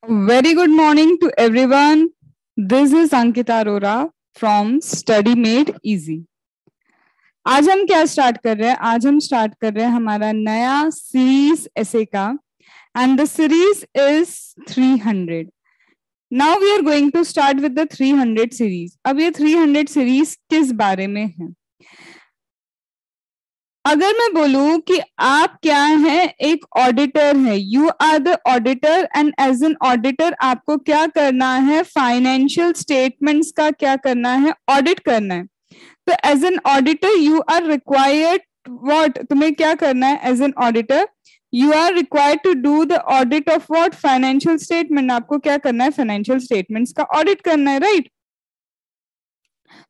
Very good morning to everyone. This is Ankita Arora from Study Made Easy. आज हम क्या start कर रहे हैं? आज हम स्टार्ट कर रहे हैं हमारा नया सीरीज ऐसे का and the series is 300. Now we are going to start with the 300 series. अब ये 300 सीरीज किस बारे में है? अगर मैं बोलूं कि आप क्या हैं, एक ऑडिटर है, you are the auditor and as an auditor आपको क्या करना है? फाइनेंशियल स्टेटमेंट्स का क्या करना है? ऑडिट करना है. तो as an auditor you are required what? तुम्हें क्या करना है as an auditor? You are required to do the audit of what? Financial statement. आपको क्या करना है? फाइनेंशियल स्टेटमेंट्स का ऑडिट करना है, राइट?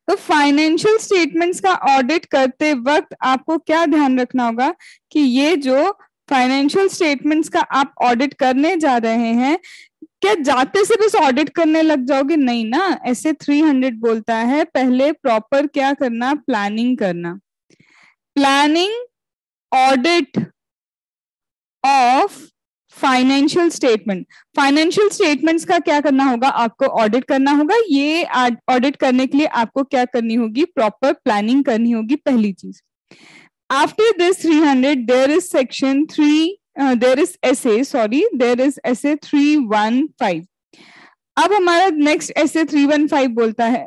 तो फाइनेंशियल स्टेटमेंट्स का ऑडिट करते वक्त आपको क्या ध्यान रखना होगा कि ये जो फाइनेंशियल स्टेटमेंट्स का आप ऑडिट करने जा रहे हैं, क्या जाते से बस ऑडिट करने लग जाओगे? नहीं ना. ऐसे 300 बोलता है पहले प्रॉपर क्या करना? प्लानिंग करना. Planning audit of financial statement. Financial statements का क्या करना होगा? आपको ऑडिट करना होगा. ये ऑडिट करने के लिए आपको क्या करनी होगी? प्रॉपर प्लानिंग करनी होगी, पहली चीज. After this 300 there is section 3, there is SA, sorry, there is SA 315. अब हमारा नेक्स्ट एसे 315 बोलता है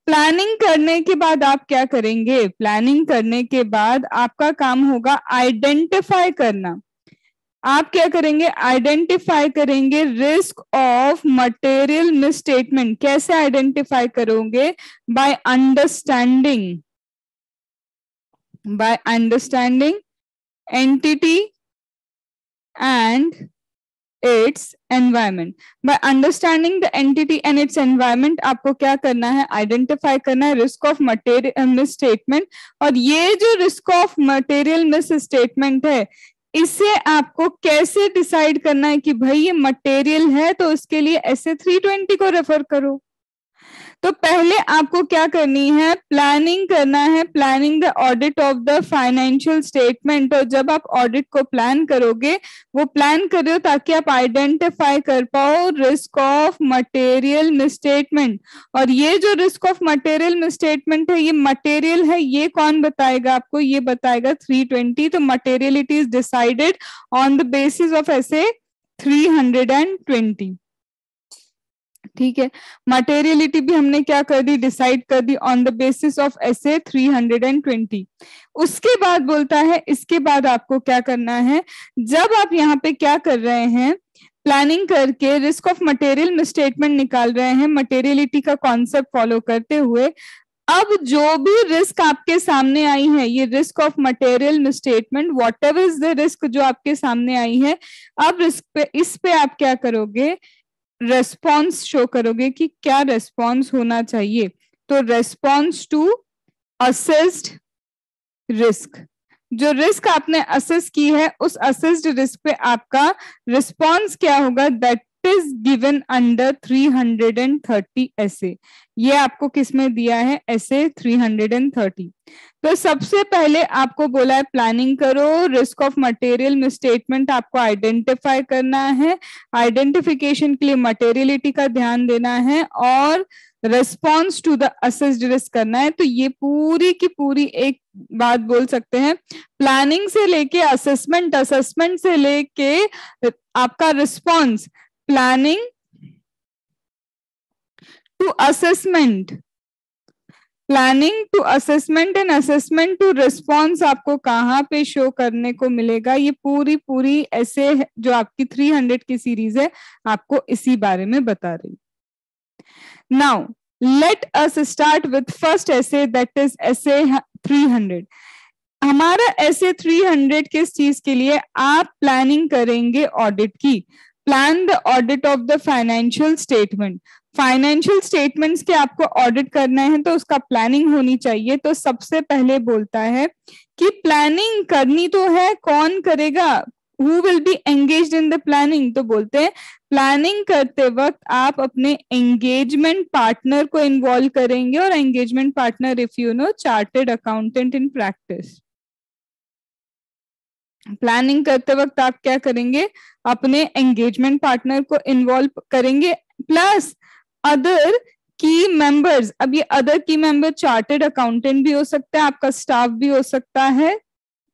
प्लानिंग करने के बाद आप क्या करेंगे? प्लानिंग करने के बाद आपका काम होगा आइडेंटिफाई करना. आप क्या करेंगे? आइडेंटिफाई करेंगे रिस्क ऑफ मटेरियल मिसस्टेटमेंट. कैसे आइडेंटिफाई करोगे? By understanding entity and its environment. By understanding the entity and its environment आपको क्या करना है? आइडेंटिफाई करना है रिस्क ऑफ मटेरियल मिसस्टेटमेंट. और ये जो रिस्क ऑफ मटेरियल मिसस्टेटमेंट है, इसे आपको कैसे डिसाइड करना है कि भाई ये मटेरियल है, तो उसके लिए एसे 320 को रेफर करो. तो पहले आपको क्या करनी है? प्लानिंग करना है. Planning the audit of the financial statement. और जब आप ऑडिट को प्लान करोगे, वो प्लान कर रहे हो ताकि आप आइडेंटिफाई कर पाओ रिस्क ऑफ मटेरियल मिसस्टेटमेंट. और ये जो रिस्क ऑफ मटेरियल मिसस्टेटमेंट है, ये मटेरियल है, ये कौन बताएगा आपको? ये बताएगा 320. तो materiality is decided on the basis of ऐसे 320. ठीक है, मटेरियलिटी भी हमने क्या कर दी? डिसाइड कर दी ऑन द बेसिस ऑफ एसे 320. उसके बाद बोलता है इसके बाद आपको क्या करना है? जब आप यहाँ पे क्या कर रहे हैं? प्लानिंग करके रिस्क ऑफ मटेरियल मिसस्टेटमेंट निकाल रहे हैं, मटेरियलिटी का कॉन्सेप्ट फॉलो करते हुए. अब जो भी रिस्क आपके सामने आई है, ये risk of material misstatement, what ever is the risk जो आपके सामने आई है, अब इस पे आप क्या करोगे? रेस्पॉन्स शो करोगे कि क्या रेस्पॉन्स होना चाहिए. तो रेस्पॉन्स टू असेस्ड रिस्क. जो रिस्क आपने असेस की है, उस असेस्ड रिस्क पे आपका रिस्पॉन्स क्या होगा? दैट इज गिवन अंडर 330 ऐसे. ये आपको किसमें दिया है? ऐसे 330. तो सबसे पहले आपको बोला है प्लानिंग करो, रिस्क ऑफ मटेरियल मिसस्टेटमेंट आपको आइडेंटिफाई करना है. आइडेंटिफिकेशन के लिए मटेरियलिटी का ध्यान देना है और response to the assessed risk करना है. तो ये पूरी की पूरी एक बात बोल सकते हैं, प्लानिंग से लेके असेसमेंट, असेसमेंट से लेके आपका response, planning to assessment, planning to assessment and assessment to response आपको कहाँ पे शो करने को मिलेगा? ये पूरी ऐसे जो आपकी 300 की सीरीज है, आपको इसी बारे में बता रही. Now let us start with first ऐसे, दैट इज ऐसे 300. हमारा ऐसे 300 किस चीज के लिए? आप प्लानिंग करेंगे ऑडिट की. Plan the audit of the financial statement. Financial statements के आपको ऑडिट करना है, तो उसका प्लानिंग होनी चाहिए. तो सबसे पहले बोलता है कि प्लानिंग करनी तो है, कौन करेगा? Who will be engaged in the planning? तो बोलते हैं प्लानिंग करते वक्त आप अपने एंगेजमेंट पार्टनर को इन्वॉल्व करेंगे. और engagement partner, if you know, chartered accountant in practice. Planning करते वक्त आप क्या करेंगे, अपने एंगेजमेंट पार्टनर को इन्वॉल्व करेंगे प्लस अदर की मेंबर्स। अब ये अदर की मेंबर चार्टर्ड अकाउंटेंट भी हो सकता है, आपका स्टाफ भी हो सकता है।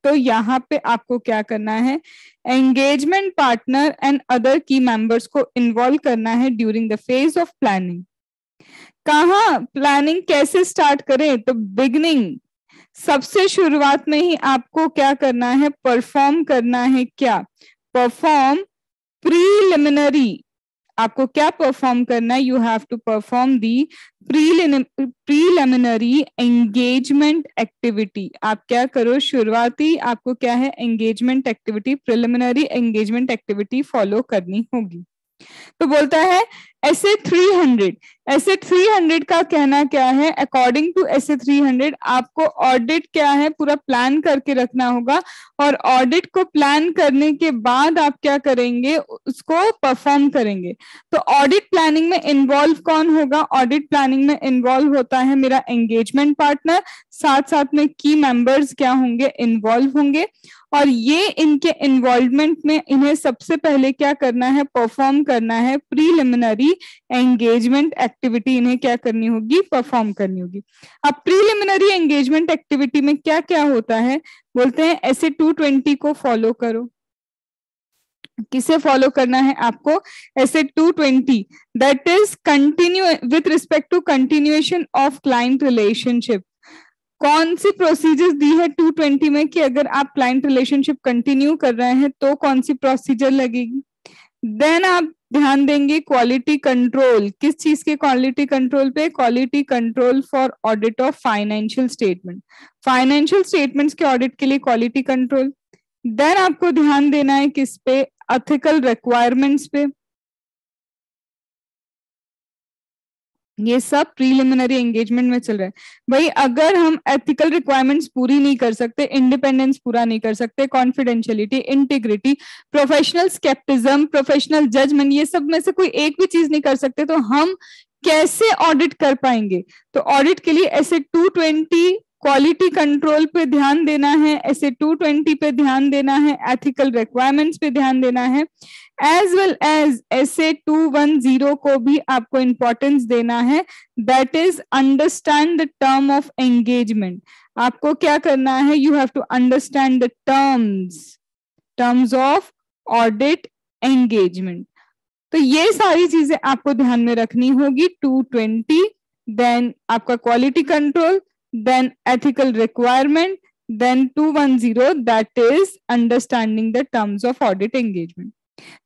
तो यहाँ पे आपको क्या करना है, एंगेजमेंट पार्टनर एंड अदर की मेंबर्स को इन्वॉल्व करना है during the phase of planning. कहाँ प्लानिंग कैसे स्टार्ट करें, तो बिगनिंग, सबसे शुरुआत में ही आपको क्या करना है, परफॉर्म करना है। क्या परफॉर्म प्रीलिमिनरी, आपको क्या परफॉर्म करना है, you have to perform the preliminary engagement activity. आप क्या करो, शुरुआती आपको क्या है, engagement activity, preliminary engagement activity follow करनी होगी। तो बोलता है ऐसे 300, ऐसे 300 का कहना क्या है, अकॉर्डिंग टू ऐसे 300 आपको ऑडिट क्या है, पूरा प्लान करके रखना होगा। और ऑडिट को प्लान करने के बाद आप क्या करेंगे, उसको परफॉर्म करेंगे। तो ऑडिट प्लानिंग में इन्वॉल्व कौन होगा, ऑडिट प्लानिंग में इन्वॉल्व होता है मेरा एंगेजमेंट पार्टनर, साथ साथ में की मेंबर्स क्या होंगे, इन्वॉल्व होंगे। और ये इनके इन्वॉल्वमेंट में इन्हें सबसे पहले क्या करना है, परफॉर्म करना है प्रीलिमिनरी एंगेजमेंट एक्टिविटी, इन्हें क्या करनी होगी, परफॉर्म करनी होगी। अब प्रीलिमिनरी एंगेजमेंट एक्टिविटी में क्या क्या होता है, बोलते हैं ऐसे 220 को फॉलो करो। किसे फॉलो करना है आपको, SA 220, that is continue with respect to continuation of client relationship. कौन सी प्रोसीजर दी है 220 में कि अगर आप क्लाइंट रिलेशनशिप कंटिन्यू कर रहे हैं तो कौन सी प्रोसीजर लगेगी। देन आप ध्यान देंगे क्वालिटी कंट्रोल, किस चीज के क्वालिटी कंट्रोल पे, quality control for audit of financial statement, financial statements के ऑडिट के लिए क्वालिटी कंट्रोल। देन आपको ध्यान देना है किस पे, एथिकल रिक्वायरमेंट्स पे। ये सब प्रीलिमिनरी एंगेजमेंट में चल रहा है। भाई अगर हम एथिकल रिक्वायरमेंट्स पूरी नहीं कर सकते, इंडिपेंडेंस पूरा नहीं कर सकते, confidentiality, integrity, professional scepticism, professional judgement, ये सब में से कोई एक भी चीज नहीं कर सकते, तो हम कैसे ऑडिट कर पाएंगे। तो ऑडिट के लिए ऐसे 220 क्वालिटी कंट्रोल पे ध्यान देना है, ऐसे 220 पे ध्यान देना है, एथिकल रिक्वायरमेंट्स पे ध्यान देना है, एज वेल एज ऐसे 210 को भी आपको इंपॉर्टेंस देना है, that is understand the term of engagement. आपको क्या करना है, you have to understand the terms of audit engagement. तो ये सारी चीजें आपको ध्यान में रखनी होगी। 220, देन आपका quality control, then ethical requirement, then 210 that is understanding the terms of audit engagement।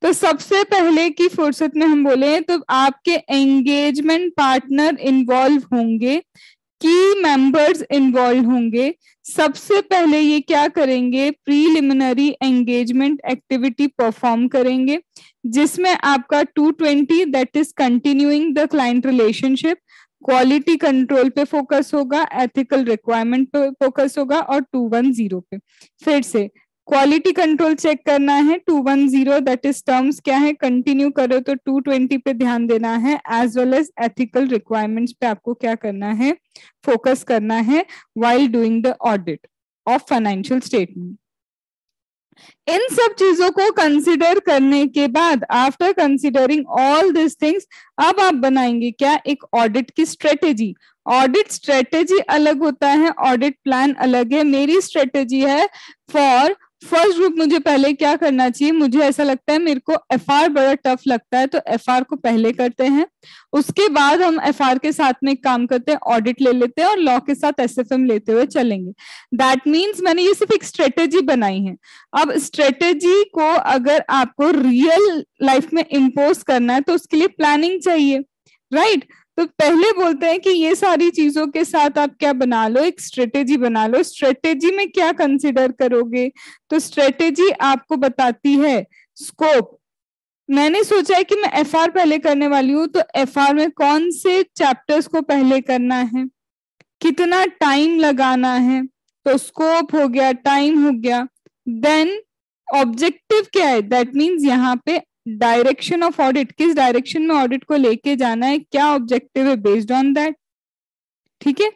तो सबसे पहले की फुर्सत में हम बोले तो आपके एंगेजमेंट पार्टनर इन्वॉल्व होंगे, की मेंबर्स इन्वॉल्व होंगे। सबसे पहले ये क्या करेंगे, प्रीलिमिनरी एंगेजमेंट एक्टिविटी परफॉर्म करेंगे, जिसमें आपका 220 that is continuing the client relationship, quality control पे फोकस होगा, एथिकल रिक्वायरमेंट पे फोकस होगा, और 210 पे फिर से क्वालिटी कंट्रोल चेक करना है। 210 दैट इज टर्म्स क्या है, कंटिन्यू करो तो 220 पे ध्यान देना है, as well as ethical requirements पे आपको क्या करना है, फोकस करना है while doing the audit of financial statement. इन सब चीजों को कंसिडर करने के बाद, after considering all this things, अब आप बनाएंगे क्या, एक ऑडिट की स्ट्रेटेजी। ऑडिट स्ट्रेटेजी अलग होता है, ऑडिट प्लान अलग है। मेरी स्ट्रेटेजी है फॉर फर्स्ट ग्रुप, मुझे पहले क्या करना चाहिए, मुझे ऐसा लगता है मेरे को एफआर बड़ा टफ लगता है, तो एफआर को पहले करते हैं, उसके बाद हम एफआर के साथ में काम करते हैं, ऑडिट ले लेते हैं, और लॉ के साथ एसएफएम लेते हुए चलेंगे। दैट मीन्स मैंने ये सिर्फ एक स्ट्रेटेजी बनाई है। अब स्ट्रेटेजी को अगर आपको रियल लाइफ में इम्पोज करना है तो उसके लिए प्लानिंग चाहिए, राइट? तो पहले बोलते हैं कि ये सारी चीजों के साथ आप क्या बना लो, एक स्ट्रेटेजी बना लो। स्ट्रेटेजी में क्या कंसिडर करोगे, तो स्ट्रेटेजी आपको बताती है स्कोप। मैंने सोचा है कि मैं एफआर पहले करने वाली हूँ, तो एफआर में कौन से चैप्टर्स को पहले करना है, कितना टाइम लगाना है, तो स्कोप हो गया, टाइम हो गया। देन ऑब्जेक्टिव क्या है, दैट मीन्स यहाँ पे डायरेक्शन ऑफ ऑडिट, किस डायरेक्शन में ऑडिट को लेके जाना है, क्या ऑब्जेक्टिव है, बेस्ड ऑन दैट, ठीक है।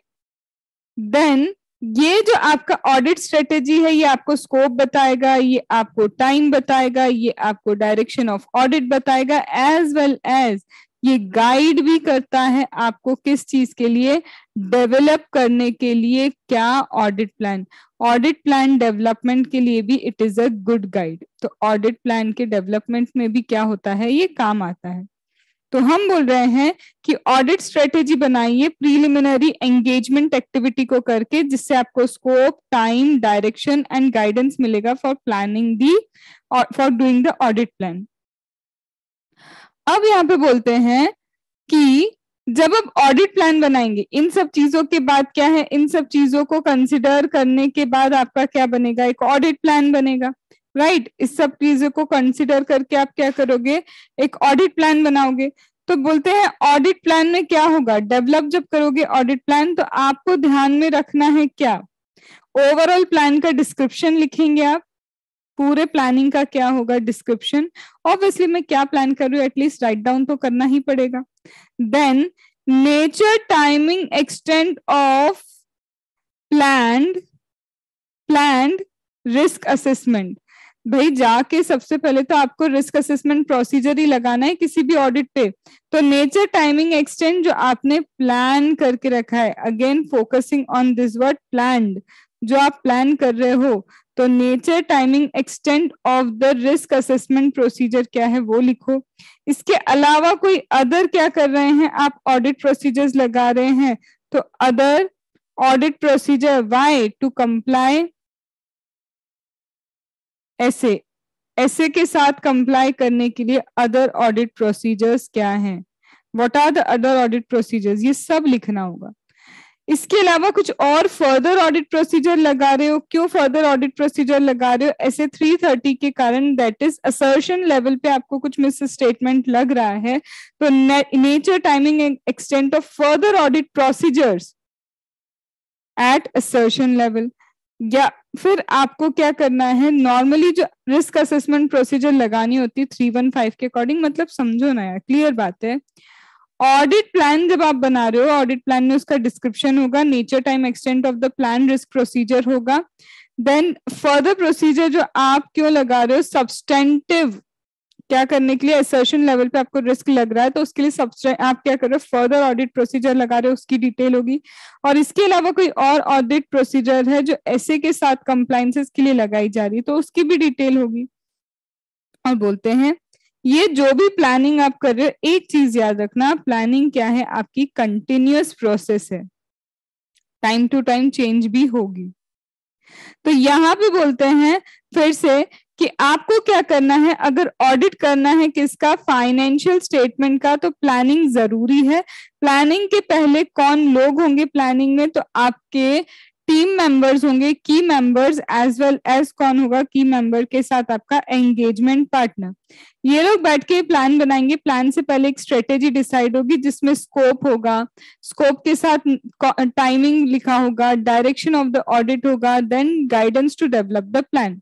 देन ये जो आपका ऑडिट स्ट्रेटेजी है ये आपको स्कोप बताएगा, ये आपको टाइम बताएगा, ये आपको डायरेक्शन ऑफ ऑडिट बताएगा, एज वेल एज ये गाइड भी करता है आपको किस चीज के लिए, डेवलप करने के लिए क्या audit plan. Audit plan development के लिए भी it is a good guide. तो ऑडिट प्लान के डेवलपमेंट में भी क्या होता है, ये काम आता है। तो हम बोल रहे हैं कि ऑडिट स्ट्रेटेजी बनाइए प्रीलिमिनरी एंगेजमेंट एक्टिविटी को करके, जिससे आपको scope, time, direction and guidance मिलेगा फॉर प्लानिंग दी और for doing the audit plan. अब यहाँ पे बोलते हैं कि जब आप ऑडिट प्लान बनाएंगे, इन सब चीजों के बाद क्या है, इन सब चीजों को कंसिडर करने के बाद आपका क्या बनेगा, एक ऑडिट प्लान बनेगा, राइट। इस सब चीजों को कंसिडर करके आप क्या करोगे, एक ऑडिट प्लान बनाओगे। तो बोलते हैं ऑडिट प्लान में क्या होगा, डेवलप जब करोगे ऑडिट प्लान तो आपको ध्यान में रखना है क्या, ओवरऑल प्लान का डिस्क्रिप्शन लिखेंगे आप, पूरे प्लानिंग का क्या होगा डिस्क्रिप्शन। ऑब्वियसली मैं क्या प्लान कर रही हूँ एटलीस्ट राइट डाउन तो करना ही पड़ेगा। Then nature, timing, extent of planned risk assessment. भाई जाके सबसे पहले तो आपको रिस्क असेसमेंट प्रोसीजर ही लगाना है किसी भी ऑडिट पे। तो नेचर, टाइमिंग, एक्सटेंट जो आपने प्लान करके रखा है, again focusing on this word planned, जो आप प्लान कर रहे हो, तो nature, timing, extent of the risk assessment procedure क्या है वो लिखो। इसके अलावा कोई अदर क्या कर रहे हैं आप, ऑडिट प्रोसीजर्स लगा रहे हैं, तो other audit procedure, why to comply SA के साथ कंप्लाई करने के लिए अदर ऑडिट प्रोसीजर्स क्या हैं, what are the other audit procedures, ये सब लिखना होगा। इसके अलावा कुछ और फर्दर ऑडिट प्रोसीजर लगा रहे हो, क्यों फर्दर ऑडिट प्रोसीजर लगा रहे हो, ऐसे 330 के कारण, दैट इज असर्शन लेवल पे आपको कुछ मिस स्टेटमेंट लग रहा है, तो nature, timing and extent of further audit procedures at assertion level. या फिर आपको क्या करना है, नॉर्मली जो रिस्क असेसमेंट प्रोसीजर लगानी होती है 315 के अकॉर्डिंग, मतलब समझो ना यार, क्लियर बात है। ऑडिट प्लान जब आप बना रहे हो, ऑडिट प्लान में उसका डिस्क्रिप्शन होगा, nature, time, extent of the plan, risk procedure होगा। देन फर्दर प्रोसीजर जो आप क्यों लगा रहे हो, सब्सटेंटिव क्या करने के लिए, असर्शन लेवल पे आपको रिस्क लग रहा है तो उसके लिए आप क्या कर रहे हो, फर्दर ऑडिट प्रोसीजर लगा रहे हो, उसकी डिटेल होगी। और इसके अलावा कोई और ऑडिट प्रोसीजर है जो ऐसे के साथ कंप्लायंसेस के लिए लगाई जा रही है, तो उसकी भी डिटेल होगी। और बोलते हैं ये जो भी प्लानिंग आप कर रहे हो, एक चीज याद रखना, प्लानिंग क्या है, आपकी कंटिन्यूअस प्रोसेस है, टाइम टू टाइम चेंज भी होगी। तो यहाँ पे बोलते हैं फिर से कि आपको क्या करना है, अगर ऑडिट करना है किसका, फाइनेंशियल स्टेटमेंट का, तो प्लानिंग जरूरी है। प्लानिंग के पहले कौन लोग होंगे प्लानिंग में, तो आपके टीम मेंबर्स होंगे, की मेंबर्स, एज वेल एज कौन होगा, की मेंबर के साथ आपका एंगेजमेंट पार्टनर। ये लोग बैठ के प्लान बनाएंगे। प्लान से पहले एक स्ट्रेटेजी डिसाइड होगी जिसमें स्कोप होगा, स्कोप के साथ टाइमिंग लिखा होगा, डायरेक्शन ऑफ द ऑडिट होगा, then guidance to develop the plan.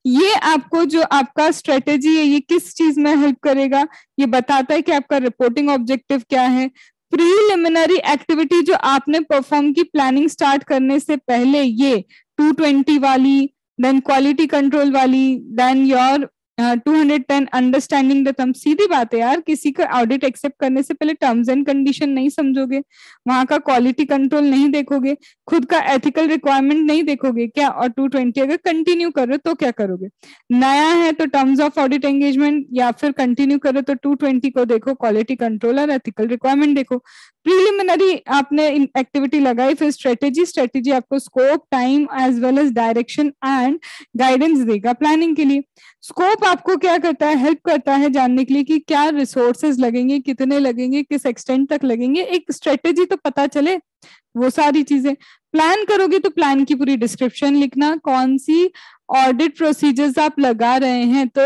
ये आपको जो आपका स्ट्रेटेजी है ये किस चीज में हेल्प करेगा, ये बताता है कि आपका रिपोर्टिंग ऑब्जेक्टिव क्या है, प्रीलिमिनरी एक्टिविटी जो आपने परफॉर्म की प्लानिंग स्टार्ट करने से पहले, ये 220 वाली, देन क्वालिटी कंट्रोल वाली, then your 210 understanding the terms. सीधी बात है यार, किसी का ऑडिट एक्सेप्ट करने से पहले टर्म्स एंड कंडीशन नहीं समझोगे, वहां का क्वालिटी कंट्रोल नहीं देखोगे, खुद का एथिकल रिक्वायरमेंट नहीं देखोगे क्या, और 220 अगर कंटिन्यू कर रहे हो तो क्या करोगे, नया है तो टर्म्स ऑफ ऑडिट एंगेजमेंट, या फिर कंटिन्यू कर रहे हो तो 220 को देखो, क्वालिटी कंट्रोल और एथिकल रिक्वायरमेंट देखो। प्रीलिमिनरी आपने एक्टिविटी लगाई, फिर स्ट्रेटेजी आपको scope, time as well as direction and guidance देगा प्लानिंग के लिए। स्कोप आपको क्या करता है, हेल्प करता है जानने के लिए कि क्या रिसोर्सेज लगेंगे, कितने लगेंगे, किस एक्सटेंट तक लगेंगे, एक स्ट्रेटेजी तो पता चले, वो सारी चीजें। प्लान करोगे तो प्लान की पूरी डिस्क्रिप्शन लिखना, कौन सी ऑडिट प्रोसीजर्स आप लगा रहे हैं, तो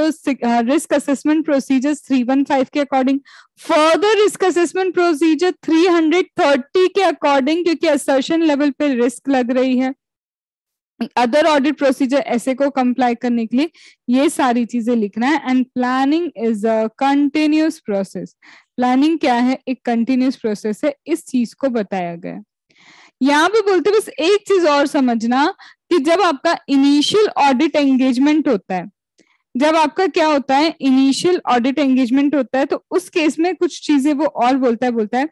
रिस्क असेसमेंट प्रोसीजर्स 315 के according, further risk assessment procedure 330 के अकॉर्डिंग, क्योंकि असर्शन लेवल पे रिस्क लग रही है, अदर ऑडिट प्रोसीजर ऐसे को कंप्लाई करने के लिए ये सारी चीजें लिखना है। And planning is a continuous process. Planning क्या है, एक कंटिन्यूअस प्रोसेस है, इस चीज को बताया गया। यहाँ पे बोलते बस एक चीज और समझना कि जब आपका इनिशियल ऑडिट एंगेजमेंट होता है, जब आपका क्या होता है इनिशियल ऑडिट एंगेजमेंट होता है, तो उस केस में कुछ चीजें वो और बोलता है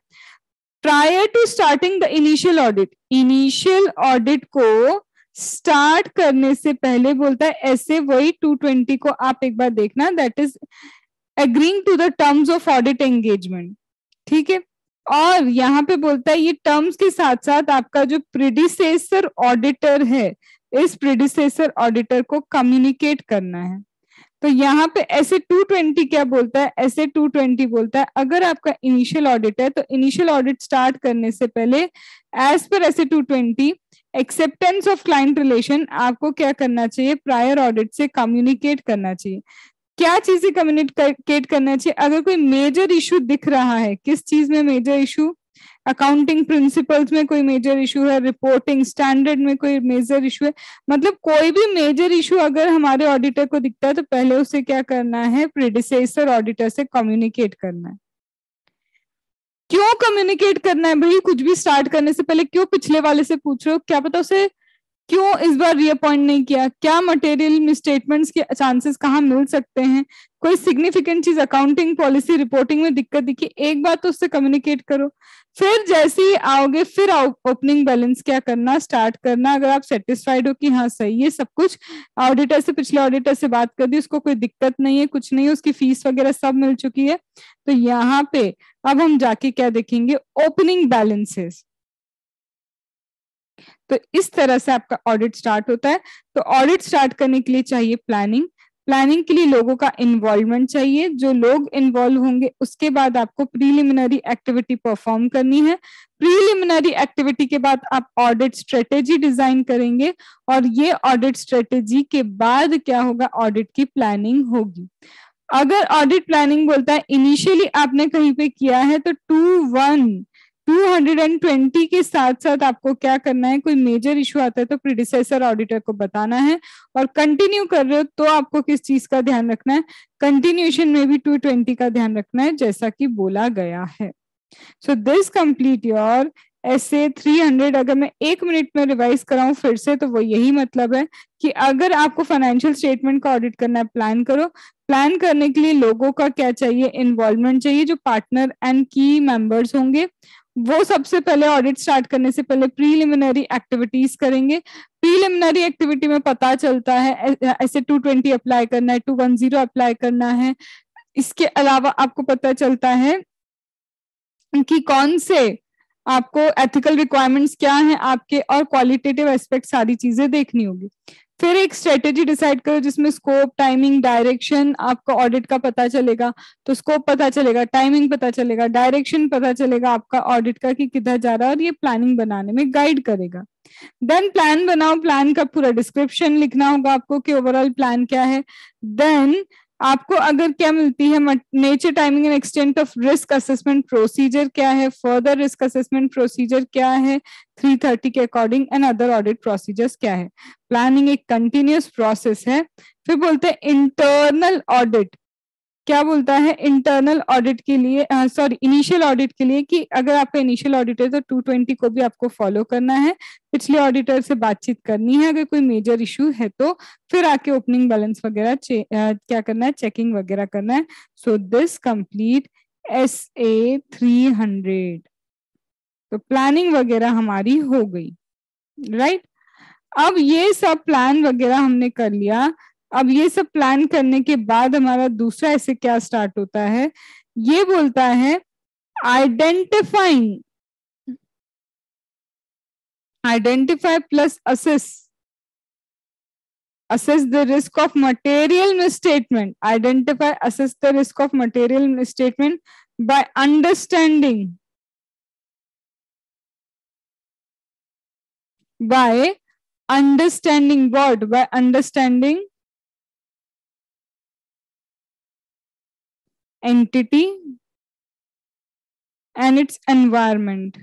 prior to starting the initial audit, initial audit को स्टार्ट करने से पहले बोलता है ऐसे वही 220 को आप एक बार देखना, that is agreeing to the terms of audit engagement, ठीक है। और यहाँ पे बोलता है ये टर्म्स के साथ साथ आपका जो प्रीडिसेसर ऑडिटर है, इस प्रीडिसेसर ऑडिटर को कम्युनिकेट करना है। तो यहाँ पे ऐसे 220 क्या बोलता है, ऐसे 220 बोलता है अगर आपका इनिशियल ऑडिट है तो इनिशियल ऑडिट स्टार्ट करने से पहले एज पर ऐसे 220 एक्सेप्टेंस ऑफ क्लाइंट रिलेशन आपको क्या करना चाहिए, प्रायर ऑडिट से कम्युनिकेट करना चाहिए। क्या चीजें कम्युनिकेट करना चाहिए, अगर कोई मेजर इशू दिख रहा है, किस चीज में मेजर इशू, अकाउंटिंग प्रिंसिपल्स में कोई मेजर इशू है, रिपोर्टिंग स्टैंडर्ड में कोई मेजर इशू है, मतलब कोई भी मेजर इशू अगर हमारे ऑडिटर को दिखता है तो पहले उसे क्या करना है, प्रीडिसेसर ऑडिटर से कम्युनिकेट करना है। क्यों कम्युनिकेट करना है भाई, कुछ भी स्टार्ट करने से पहले क्यों पिछले वाले से पूछ रहे हो, क्या पता उसे क्यों इस बार रीअपॉइंट नहीं किया, क्या मटेरियल मिसस्टेटमेंट्स के चांसेस कहाँ मिल सकते हैं, कोई सिग्निफिकेंट चीज अकाउंटिंग पॉलिसी रिपोर्टिंग में दिक्कत दिखी, एक बार तो उससे कम्युनिकेट करो। फिर जैसे ही आओगे फिर ओपनिंग बैलेंस क्या करना, स्टार्ट करना। अगर आप सेटिस्फाइड हो कि हाँ सही है सब कुछ, ऑडिटर से, पिछले ऑडिटर से बात कर दी, उसको कोई दिक्कत नहीं है, कुछ नहीं है, उसकी फीस वगैरह सब मिल चुकी है, तो यहाँ पे अब हम जाके क्या देखेंगे, ओपनिंग बैलेंसेस। तो इस तरह से आपका ऑडिट स्टार्ट होता है। तो ऑडिट स्टार्ट करने के लिए चाहिए प्लानिंग, प्लानिंग के लिए लोगों का इन्वॉल्वमेंट चाहिए, जो लोग इन्वॉल्व होंगे उसके बाद आपको प्रीलिमिनरी एक्टिविटी परफॉर्म करनी है। प्रीलिमिनरी एक्टिविटी के बाद आप ऑडिट स्ट्रेटेजी डिजाइन करेंगे और ये ऑडिट स्ट्रेटेजी के बाद क्या होगा, ऑडिट की प्लानिंग होगी। अगर ऑडिट प्लानिंग बोलता है इनिशियली आपने कहीं पे किया है तो 220 के साथ साथ आपको क्या करना है, कोई मेजर इशू आता है तो प्रीडिसेसर ऑडिटर को बताना है, और कंटिन्यू कर रहे हो तो आपको किस चीज का ध्यान रखना है, कंटिन्यूएशन में भी 220 का ध्यान रखना है जैसा कि बोला गया है। सो दिस कंप्लीट योर ऐसे 300। अगर मैं 1 मिनट में रिवाइज कराऊं फिर से तो वो यही मतलब है कि अगर आपको फाइनेंशियल स्टेटमेंट का ऑडिट करना है, प्लान करो। प्लान करने के लिए लोगों का क्या चाहिए, इन्वॉल्वमेंट चाहिए, जो पार्टनर एंड की मेंबर्स होंगे वो सबसे पहले ऑडिट स्टार्ट करने से पहले प्रीलिमिनरी एक्टिविटीज करेंगे। प्रीलिमिनरी एक्टिविटी में पता चलता है ऐसे 220 अप्लाई करना है, 210 अप्लाई करना है। इसके अलावा आपको पता चलता है कि कौन से आपको एथिकल रिक्वायरमेंट्स क्या हैं आपके, और क्वालिटेटिव एस्पेक्ट सारी चीजें देखनी होगी। फिर एक स्ट्रेटेजी डिसाइड करो जिसमें स्कोप, टाइमिंग, डायरेक्शन आपको ऑडिट का पता चलेगा। तो स्कोप पता चलेगा, टाइमिंग पता चलेगा, डायरेक्शन पता चलेगा आपका ऑडिट का कि किधर जा रहा है, और ये प्लानिंग बनाने में गाइड करेगा। देन प्लान बनाओ, प्लान का पूरा डिस्क्रिप्शन लिखना होगा आपको कि ओवरऑल प्लान क्या है। देन आपको अगर क्या मिलती है, nature, timing and extent of risk assessment procedure क्या है, फर्दर रिस्क असेसमेंट प्रोसीजर क्या है 330 के according, and other audit procedures क्या है। प्लानिंग एक कंटिन्यूअस प्रोसेस है। फिर बोलते हैं इंटरनल ऑडिट, क्या बोलता है इंटरनल ऑडिट के लिए, सॉरी इनिशियल ऑडिट के लिए, कि अगर आपका इनिशियल ऑडिट है तो 220 को भी आपको फॉलो करना है, पिछले ऑडिटर से बातचीत करनी है, अगर कोई मेजर इशू है तो फिर आके ओपनिंग बैलेंस वगैरह क्या करना है, चेकिंग वगैरह करना है। So this complete SA 300। तो प्लानिंग वगैरह हमारी हो गई, राइट। अब ये सब प्लान वगैरह हमने कर लिया। अब ये सब प्लान करने के बाद हमारा दूसरा ऐसे क्या स्टार्ट होता है, ये बोलता है identifying, identify plus assess, assess the risk of material misstatement, identify, assess the risk of material misstatement by understanding, by understanding what, by understanding entity and its environment,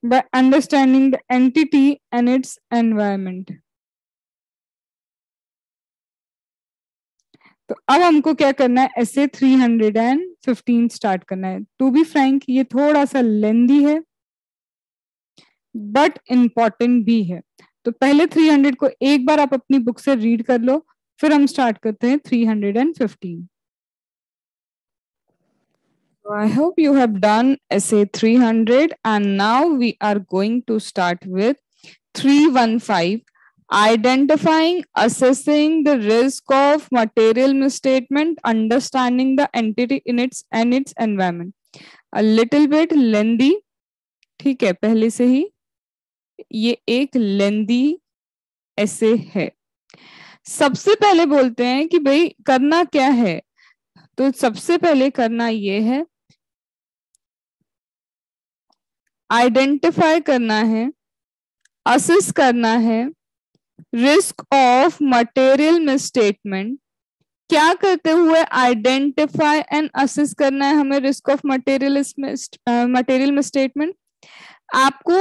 by understanding the entity and its environment। तो अब हमको क्या करना है, ऐसे 315 start करना है। To be frank ये थोड़ा सा लेंदी है बट इंपॉर्टेंट भी है। तो पहले 300 को एक बार आप अपनी बुक से रीड कर लो, फिर हम स्टार्ट करते हैं 315। So I hope you have done essay 300 and now we are going to start with 315, identifying, assessing the risk of material misstatement, understanding the entity in its and its environment. A little bit lengthy, ठीक है, पहले से ही ये एक लेंदी ऐसे है। सबसे पहले बोलते हैं कि भाई करना क्या है, तो सबसे पहले करना ये है, आइडेंटिफाई करना है, असेस करना है रिस्क ऑफ मटेरियल मिसस्टेटमेंट। क्या करते हुए आइडेंटिफाई एंड असेस करना है हमें रिस्क ऑफ मटेरियल मिसस्टेटमेंट। आपको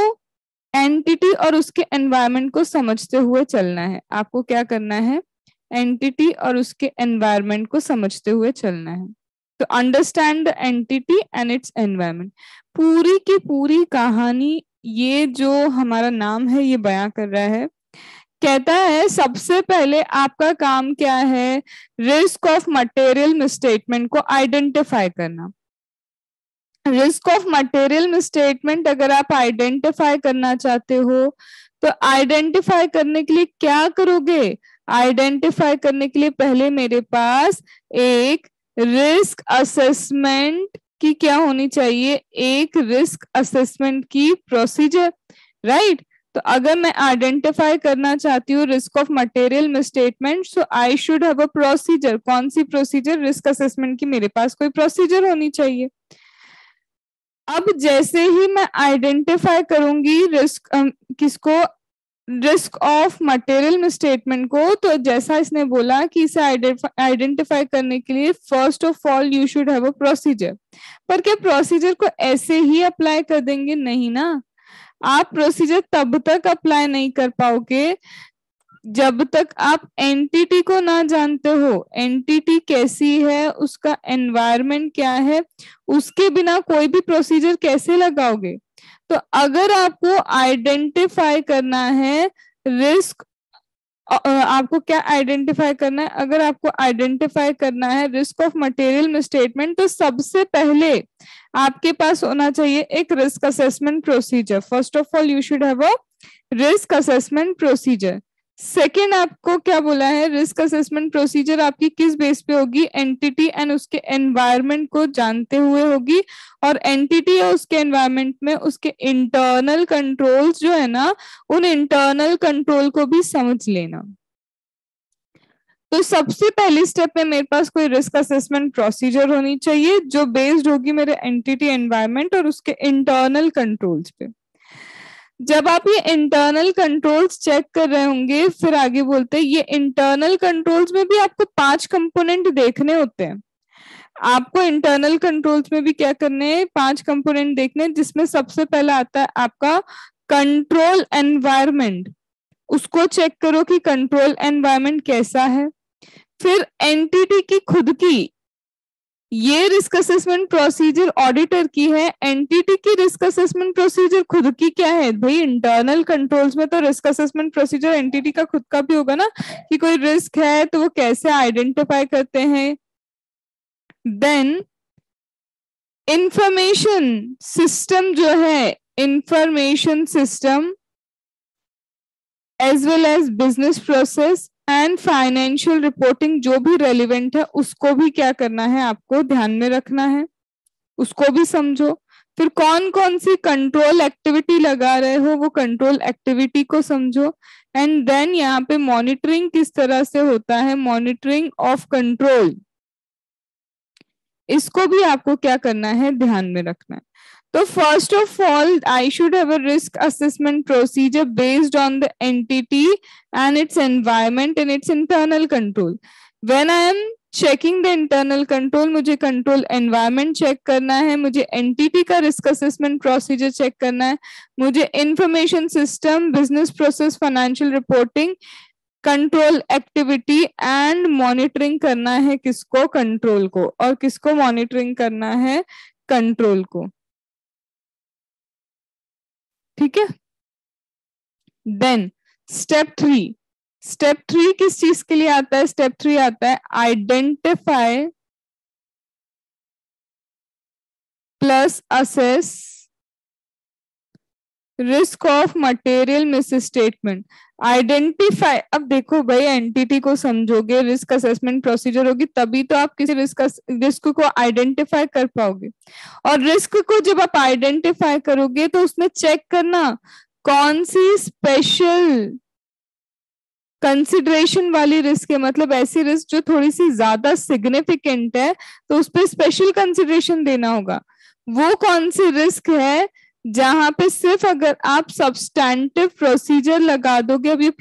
एंटिटी और उसके एनवायरनमेंट को समझते हुए चलना है। आपको क्या करना है, एंटिटी और उसके एनवायरनमेंट को समझते हुए चलना है। तो understand the entity and it's environment. पूरी की पूरी कहानी ये जो हमारा नाम है ये बयां कर रहा है। कहता है सबसे पहले आपका काम क्या है, रिस्क ऑफ मटेरियल मिसस्टेटमेंट को आइडेंटिफाई करना। रिस्क ऑफ मटेरियल मिसस्टेटमेंट अगर आप आइडेंटिफाई करना चाहते हो तो आइडेंटिफाई करने के लिए क्या करोगे, आइडेंटिफाई करने के लिए पहले मेरे पास एक रिस्क असेसमेंट की क्या होनी चाहिए, एक रिस्क असेसमेंट की प्रोसीजर, राइट। तो अगर मैं आइडेंटिफाई करना चाहती हूँ risk of material misstatement, so I should have a procedure. कौन सी प्रोसीजर, रिस्क असेसमेंट की मेरे पास कोई प्रोसीजर होनी चाहिए। अब जैसे ही मैं आइडेंटिफाई करूंगी रिस्क किसको, रिस्क ऑफ मटेरियल मिसस्टेटमेंट को, तो जैसा इसने बोला कि इसे आइडेंटिफाई करने के लिए first of all you should have a procedure. पर क्या प्रोसीजर को ऐसे ही अप्लाई कर देंगे, नहीं ना। आप प्रोसीजर तब तक अप्लाई नहीं कर पाओगे जब तक आप एंटिटी को ना जानते हो। एंटिटी कैसी है, उसका एनवायरनमेंट क्या है, उसके बिना कोई भी प्रोसीजर कैसे लगाओगे। तो अगर आपको आइडेंटिफाई करना है रिस्क, आपको क्या आइडेंटिफाई करना है, अगर आपको आइडेंटिफाई करना है रिस्क ऑफ मटेरियल मिसस्टेटमेंट, तो सबसे पहले आपके पास होना चाहिए एक risk assessment procedure. First of all you should have a risk assessment procedure. Second आपको क्या बोला है, रिस्क असेसमेंट प्रोसीजर आपकी किस बेस पे होगी, एंटिटी एंड उसके एनवायरनमेंट को जानते हुए होगी, और एंटिटी और उसके एनवायरनमेंट में उसके इंटरनल कंट्रोल्स जो है ना, उन इंटरनल कंट्रोल को भी समझ लेना। तो सबसे पहली स्टेप में मेरे पास कोई रिस्क असेसमेंट प्रोसीजर होनी चाहिए जो बेस्ड होगी मेरे एंटिटी एनवायरनमेंट और उसके इंटरनल कंट्रोल्स पे। जब आप ये इंटरनल कंट्रोल्स चेक कर रहे होंगे, फिर आगे बोलते हैं ये इंटरनल कंट्रोल्स में भी आपको 5 कंपोनेंट देखने होते हैं। आपको इंटरनल कंट्रोल्स में भी क्या करने हैं, 5 कंपोनेंट देखने, जिसमें सबसे पहला आता है आपका कंट्रोल एनवायरनमेंट। उसको चेक करो कि कंट्रोल एनवायरनमेंट कैसा है। फिर एंटिटी की खुद की, ये रिस्क असेसमेंट प्रोसीजर ऑडिटर की है, एंटिटी की रिस्क असेसमेंट प्रोसीजर खुद की क्या है भाई, इंटरनल कंट्रोल्स में तो रिस्क असेसमेंट प्रोसीजर एंटिटी का खुद का भी होगा ना, कि कोई रिस्क है तो वो कैसे आइडेंटिफाई करते हैं। देन इंफॉर्मेशन सिस्टम जो है, information system as well as business process and financial reporting जो भी रेलिवेंट है उसको भी क्या करना है, आपको ध्यान में रखना है, उसको भी समझो। फिर कौन कौन सी कंट्रोल एक्टिविटी लगा रहे हो वो कंट्रोल एक्टिविटी को समझो। एंड देन यहाँ पे मॉनिटरिंग किस तरह से होता है, मॉनिटरिंग ऑफ कंट्रोल, इसको भी आपको क्या करना है, ध्यान में रखना है। तो first of all, I should have a risk assessment procedure based on the entity and its environment and its internal control. When I am checking the internal control, मुझे control environment check करना है, मुझे entity का risk assessment procedure check करना है, मुझे information system, business process, financial reporting control activity and monitoring करना है किसको? कंट्रोल को। और किसको मॉनिटरिंग करना है? कंट्रोल को। ठीक है। देन स्टेप थ्री किस चीज के लिए आता है? स्टेप थ्री आता है identify plus assess risk of material misstatement. Identify, अब देखो भाई, एंटिटी को समझोगे, रिस्क असेसमेंट प्रोसीजर होगी, तभी तो आप किसी रिस्क को आइडेंटिफाई कर पाओगे। और रिस्क को जब आप आइडेंटिफाई करोगे तो उसमें चेक करना कौन सी स्पेशल कंसिडरेशन वाली रिस्क है, मतलब ऐसी रिस्क जो थोड़ी सी ज्यादा सिग्निफिकेंट है, तो उस पर स्पेशल कंसिडरेशन देना होगा। वो कौन सी रिस्क है जहां पे सिर्फ अगर आप सब्सटैंटिव प्रोसीजर लगा दोगे, अब ये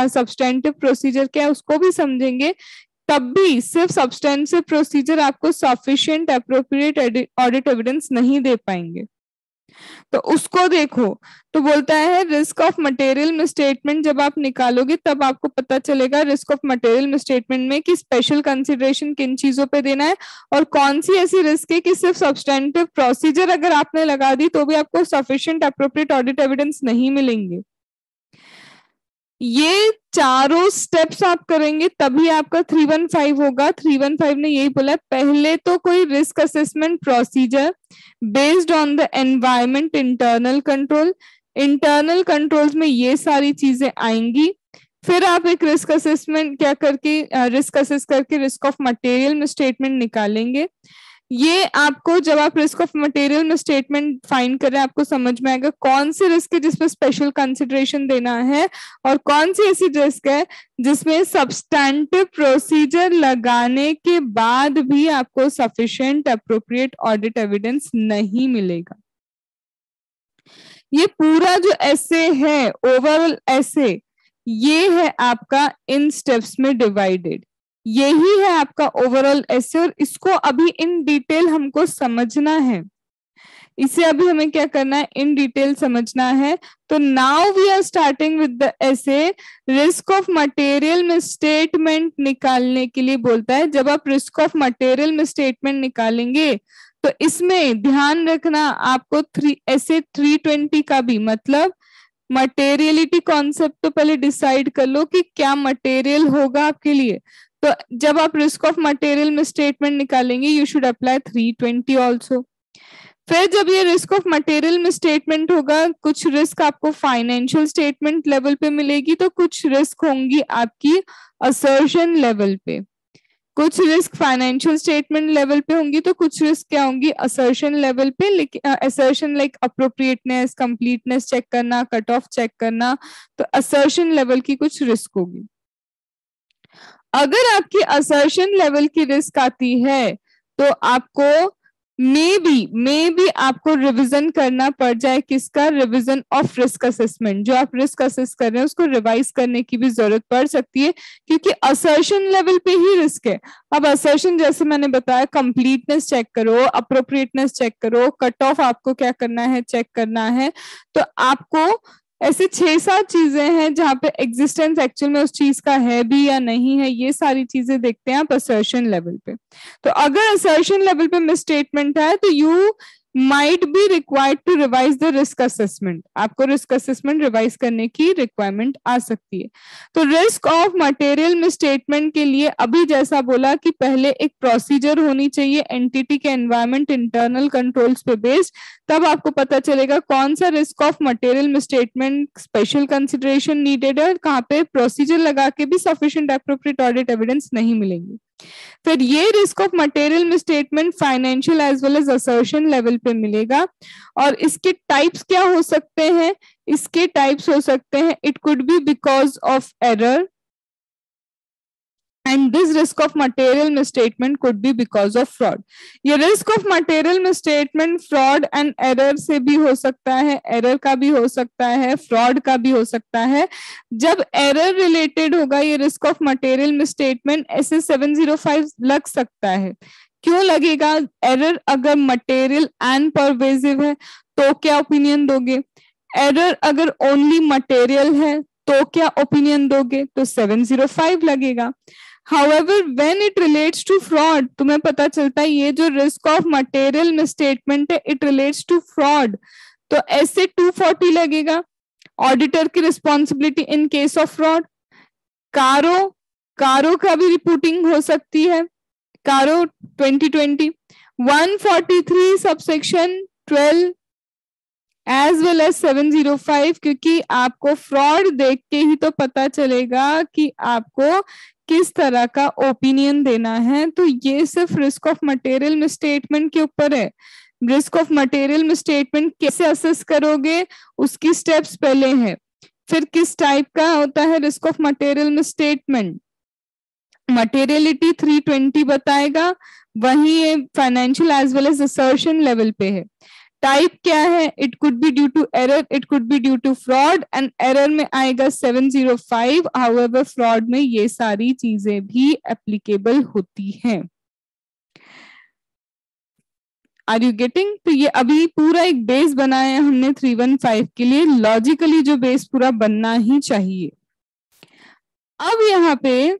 सब्सटैंटिव प्रोसीजर क्या है उसको भी समझेंगे, तब भी सिर्फ सब्सटैंटिव प्रोसीजर आपको सफिशिएंट एप्रोप्रिएट ऑडिट एविडेंस नहीं दे पाएंगे। तो उसको देखो। तो बोलता है रिस्क ऑफ मटेरियल मिसस्टेटमेंट जब आप निकालोगे तब आपको पता चलेगा रिस्क ऑफ मटेरियल मिसस्टेटमेंट में कि स्पेशल कंसिडरेशन किन चीजों पे देना है और कौन सी ऐसी रिस्क है कि सिर्फ सब्सटैंटिव प्रोसीजर अगर आपने लगा दी तो भी आपको सफिशिएंट एप्रोप्रिएट ऑडिट एविडेंस नहीं मिलेंगे। ये चारों स्टेप्स आप करेंगे तभी आपका 315 होगा। 315 ने यही बोला, पहले तो कोई risk assessment procedure based on the environment internal control, internal controls में ये सारी चीजें आएंगी। फिर आप एक रिस्क असेसमेंट क्या करके रिस्क असेस करके रिस्क ऑफ मटेरियल में स्टेटमेंट निकालेंगे। ये आपको जब आप रिस्क ऑफ मटेरियल में स्टेटमेंट फाइंड कर रहे हैं आपको समझ में आएगा कौन सी रिस्क है जिसपे स्पेशल कंसिडरेशन देना है और कौन सी ऐसी रिस्क है जिसमें सब्सटैंटिव प्रोसीजर लगाने के बाद भी आपको सफिशिएंट अप्रोप्रिएट ऑडिट एविडेंस नहीं मिलेगा। ये पूरा जो ऐसे है, ओवरऑल ऐसे, ये है आपका इन स्टेप्स में डिवाइडेड। यही है आपका ओवरऑल ऐसे और इसको अभी इन डिटेल हमको समझना है। इसे अभी हमें क्या करना है? इन डिटेल समझना है। तो now we are starting with the SA. Risk of material में स्टेटमेंट निकालने के लिए बोलता है जब आप रिस्क ऑफ मटेरियल में स्टेटमेंट निकालेंगे तो इसमें ध्यान रखना आपको ऐसे 320 का भी, मतलब मटेरियलिटी कॉन्सेप्ट तो पहले डिसाइड कर लो कि क्या मटेरियल होगा आपके लिए। तो जब आप रिस्क ऑफ मटेरियल में स्टेटमेंट निकालेंगे यू शुड अप्लाई 320 ऑल्सो। फिर जब ये रिस्क ऑफ मटेरियल में स्टेटमेंट होगा, कुछ रिस्क आपको फाइनेंशियल स्टेटमेंट लेवल पे मिलेगी तो कुछ रिस्क होंगी आपकी असर्शन लेवल पे। कुछ रिस्क फाइनेंशियल स्टेटमेंट लेवल पे होंगी तो कुछ रिस्क क्या होंगी? असर्शन लेवल पे। लेकिन assertion like appropriateness, completeness check करना, कट ऑफ चेक करना, तो असर्शन लेवल की कुछ रिस्क होगी। अगर आपकी असर्शन लेवल की रिस्क आती है तो आपको मे बी आपको रिवीजन करना पड़ जाए। किसका? Revision of risk assessment. जो आप रिस्क असेस कर रहे हैं उसको रिवाइज करने की भी जरूरत पड़ सकती है क्योंकि असर्शन लेवल पे ही रिस्क है। अब असर्शन जैसे मैंने बताया, कंप्लीटनेस चेक करो, अप्रोप्रिएटनेस चेक करो, कट ऑफ आपको क्या करना है? चेक करना है। तो आपको ऐसे 6-7 चीजें हैं जहां पे एग्जिस्टेंस एक्चुअल में उस चीज का है भी या नहीं है, ये सारी चीजें देखते हैं आप असर्शन लेवल पे। तो अगर असर्शन लेवल पे मिसस्टेटमेंट है तो you might be required to revise the risk assessment. आपको रिस्क असेसमेंट रिवाइज करने की रिक्वायरमेंट आ सकती है। तो रिस्क ऑफ मटेरियल मिसस्टेटमेंट के लिए अभी जैसा बोला कि पहले एक प्रोसीजर होनी चाहिए एंटिटी के एनवायरमेंट इंटरनल कंट्रोल्स पे बेस्ड, तब आपको पता चलेगा कौन सा risk of material misstatement special consideration needed है, कहाँ पे प्रोसीजर लगा के भी सफिशिएंट एप्रोप्रिएट ऑडिट एविडेंस नहीं मिलेंगे। फिर ये risk of material misstatement financial as well as assertion level पे मिलेगा। और इसके टाइप्स क्या हो सकते हैं? इसके टाइप्स हो सकते हैं, it could B because of error and this risk of material misstatement could be because of fraud. ये risk of material misstatement fraud and error से भी हो सकता है, error का भी हो सकता है, fraud का भी हो सकता है। जब error related होगा ये risk of material misstatement ऐसे 705 लग सकता है। क्यों लगेगा? error अगर material and pervasive है तो क्या ओपिनियन दोगे? error अगर only material है तो क्या ओपिनियन दोगे? तो 705 लगेगा। However, when it relates to fraud, तुम्हें पता चलता है ये जो रिस्क ऑफ मटेरियल मिसस्टेटमेंट है, इट रिलेट्स टू फ्रॉड, तो ऐसे 240 लगेगा। ऑडिटर की responsibility in case of fraud, कारो का भी रिपोर्टिंग हो सकती है, कारो 2020, 143 सबसेक्शन 12 एज वेल एज 705, क्योंकि आपको फ्रॉड देख के ही तो पता चलेगा कि आपको किस तरह का ओपिनियन देना है। तो ये सिर्फ रिस्क ऑफ मटेरियल मिसस्टेटमेंट के ऊपर है। रिस्क ऑफ मटेरियल मिसस्टेटमेंट कैसे असेस करोगे, उसकी स्टेप्स पहले है। फिर किस टाइप का होता है risk of material misstatement, materiality 320 बताएगा, वही ये financial as well as assertion level पे है। टाइप क्या है, it could be due to error, it could be due to fraud, and error में आएगा 705। हाउएवर फ्रॉड में ये सारी चीजें भी एप्लीकेबल होती हैं। Are you getting? तो ये अभी पूरा एक बेस बनाया है हमने 315 के लिए, लॉजिकली जो बेस पूरा बनना ही चाहिए। अब यहाँ पे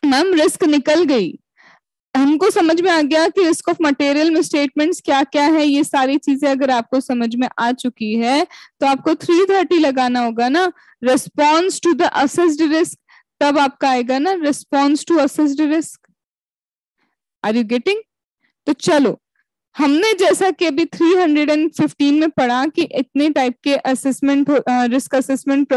मैम रिस्क निकल गई, हमको समझ में आ गया कि रिस्क ऑफ मटेरियल मिसस्टेटमेंट्स क्या क्या है। ये सारी चीजें अगर आपको समझ में आ चुकी है तो आपको 330 लगाना होगा ना, response to the assessed risk, तब आपका आएगा ना response to assessed risk. Are you getting? तो चलो, हमने जैसा कि अभी 315 में पढ़ा कि इतने टाइप के assessment, risk assessment,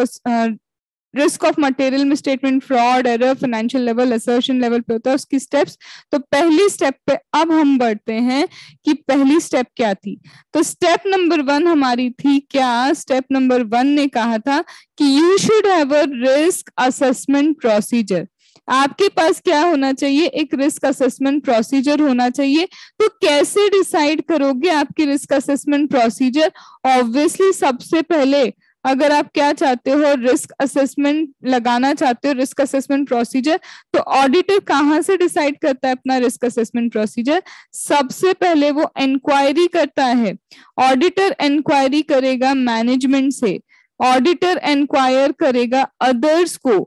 risk of material misstatement, fraud, error, financial level, assertion level पे होता है, उसकी स्टेप्स। तो पहली स्टेप पे अब हम बढ़ते हैं कि पहली स्टेप क्या थी। तो स्टेप नंबर 1 हमारी थी क्या, स्टेप नंबर 1 ने कहा था कि you should have a risk assessment procedure. आपके पास क्या होना चाहिए, एक रिस्क असेसमेंट प्रोसीजर होना चाहिए। तो कैसे डिसाइड करोगे आपकी रिस्क असेसमेंट प्रोसीजर? ऑब्वियसली सबसे पहले अगर आप क्या चाहते हो, रिस्क असेसमेंट लगाना चाहते हो, रिस्क असेसमेंट प्रोसीजर, तो ऑडिटर कहाँ से डिसाइड करता है अपना रिस्क असेसमेंट प्रोसीजर? सबसे पहले वो इंक्वायरी करता है। ऑडिटर इंक्वायरी करेगा मैनेजमेंट से, ऑडिटर इंक्वायर करेगा अदर्स को,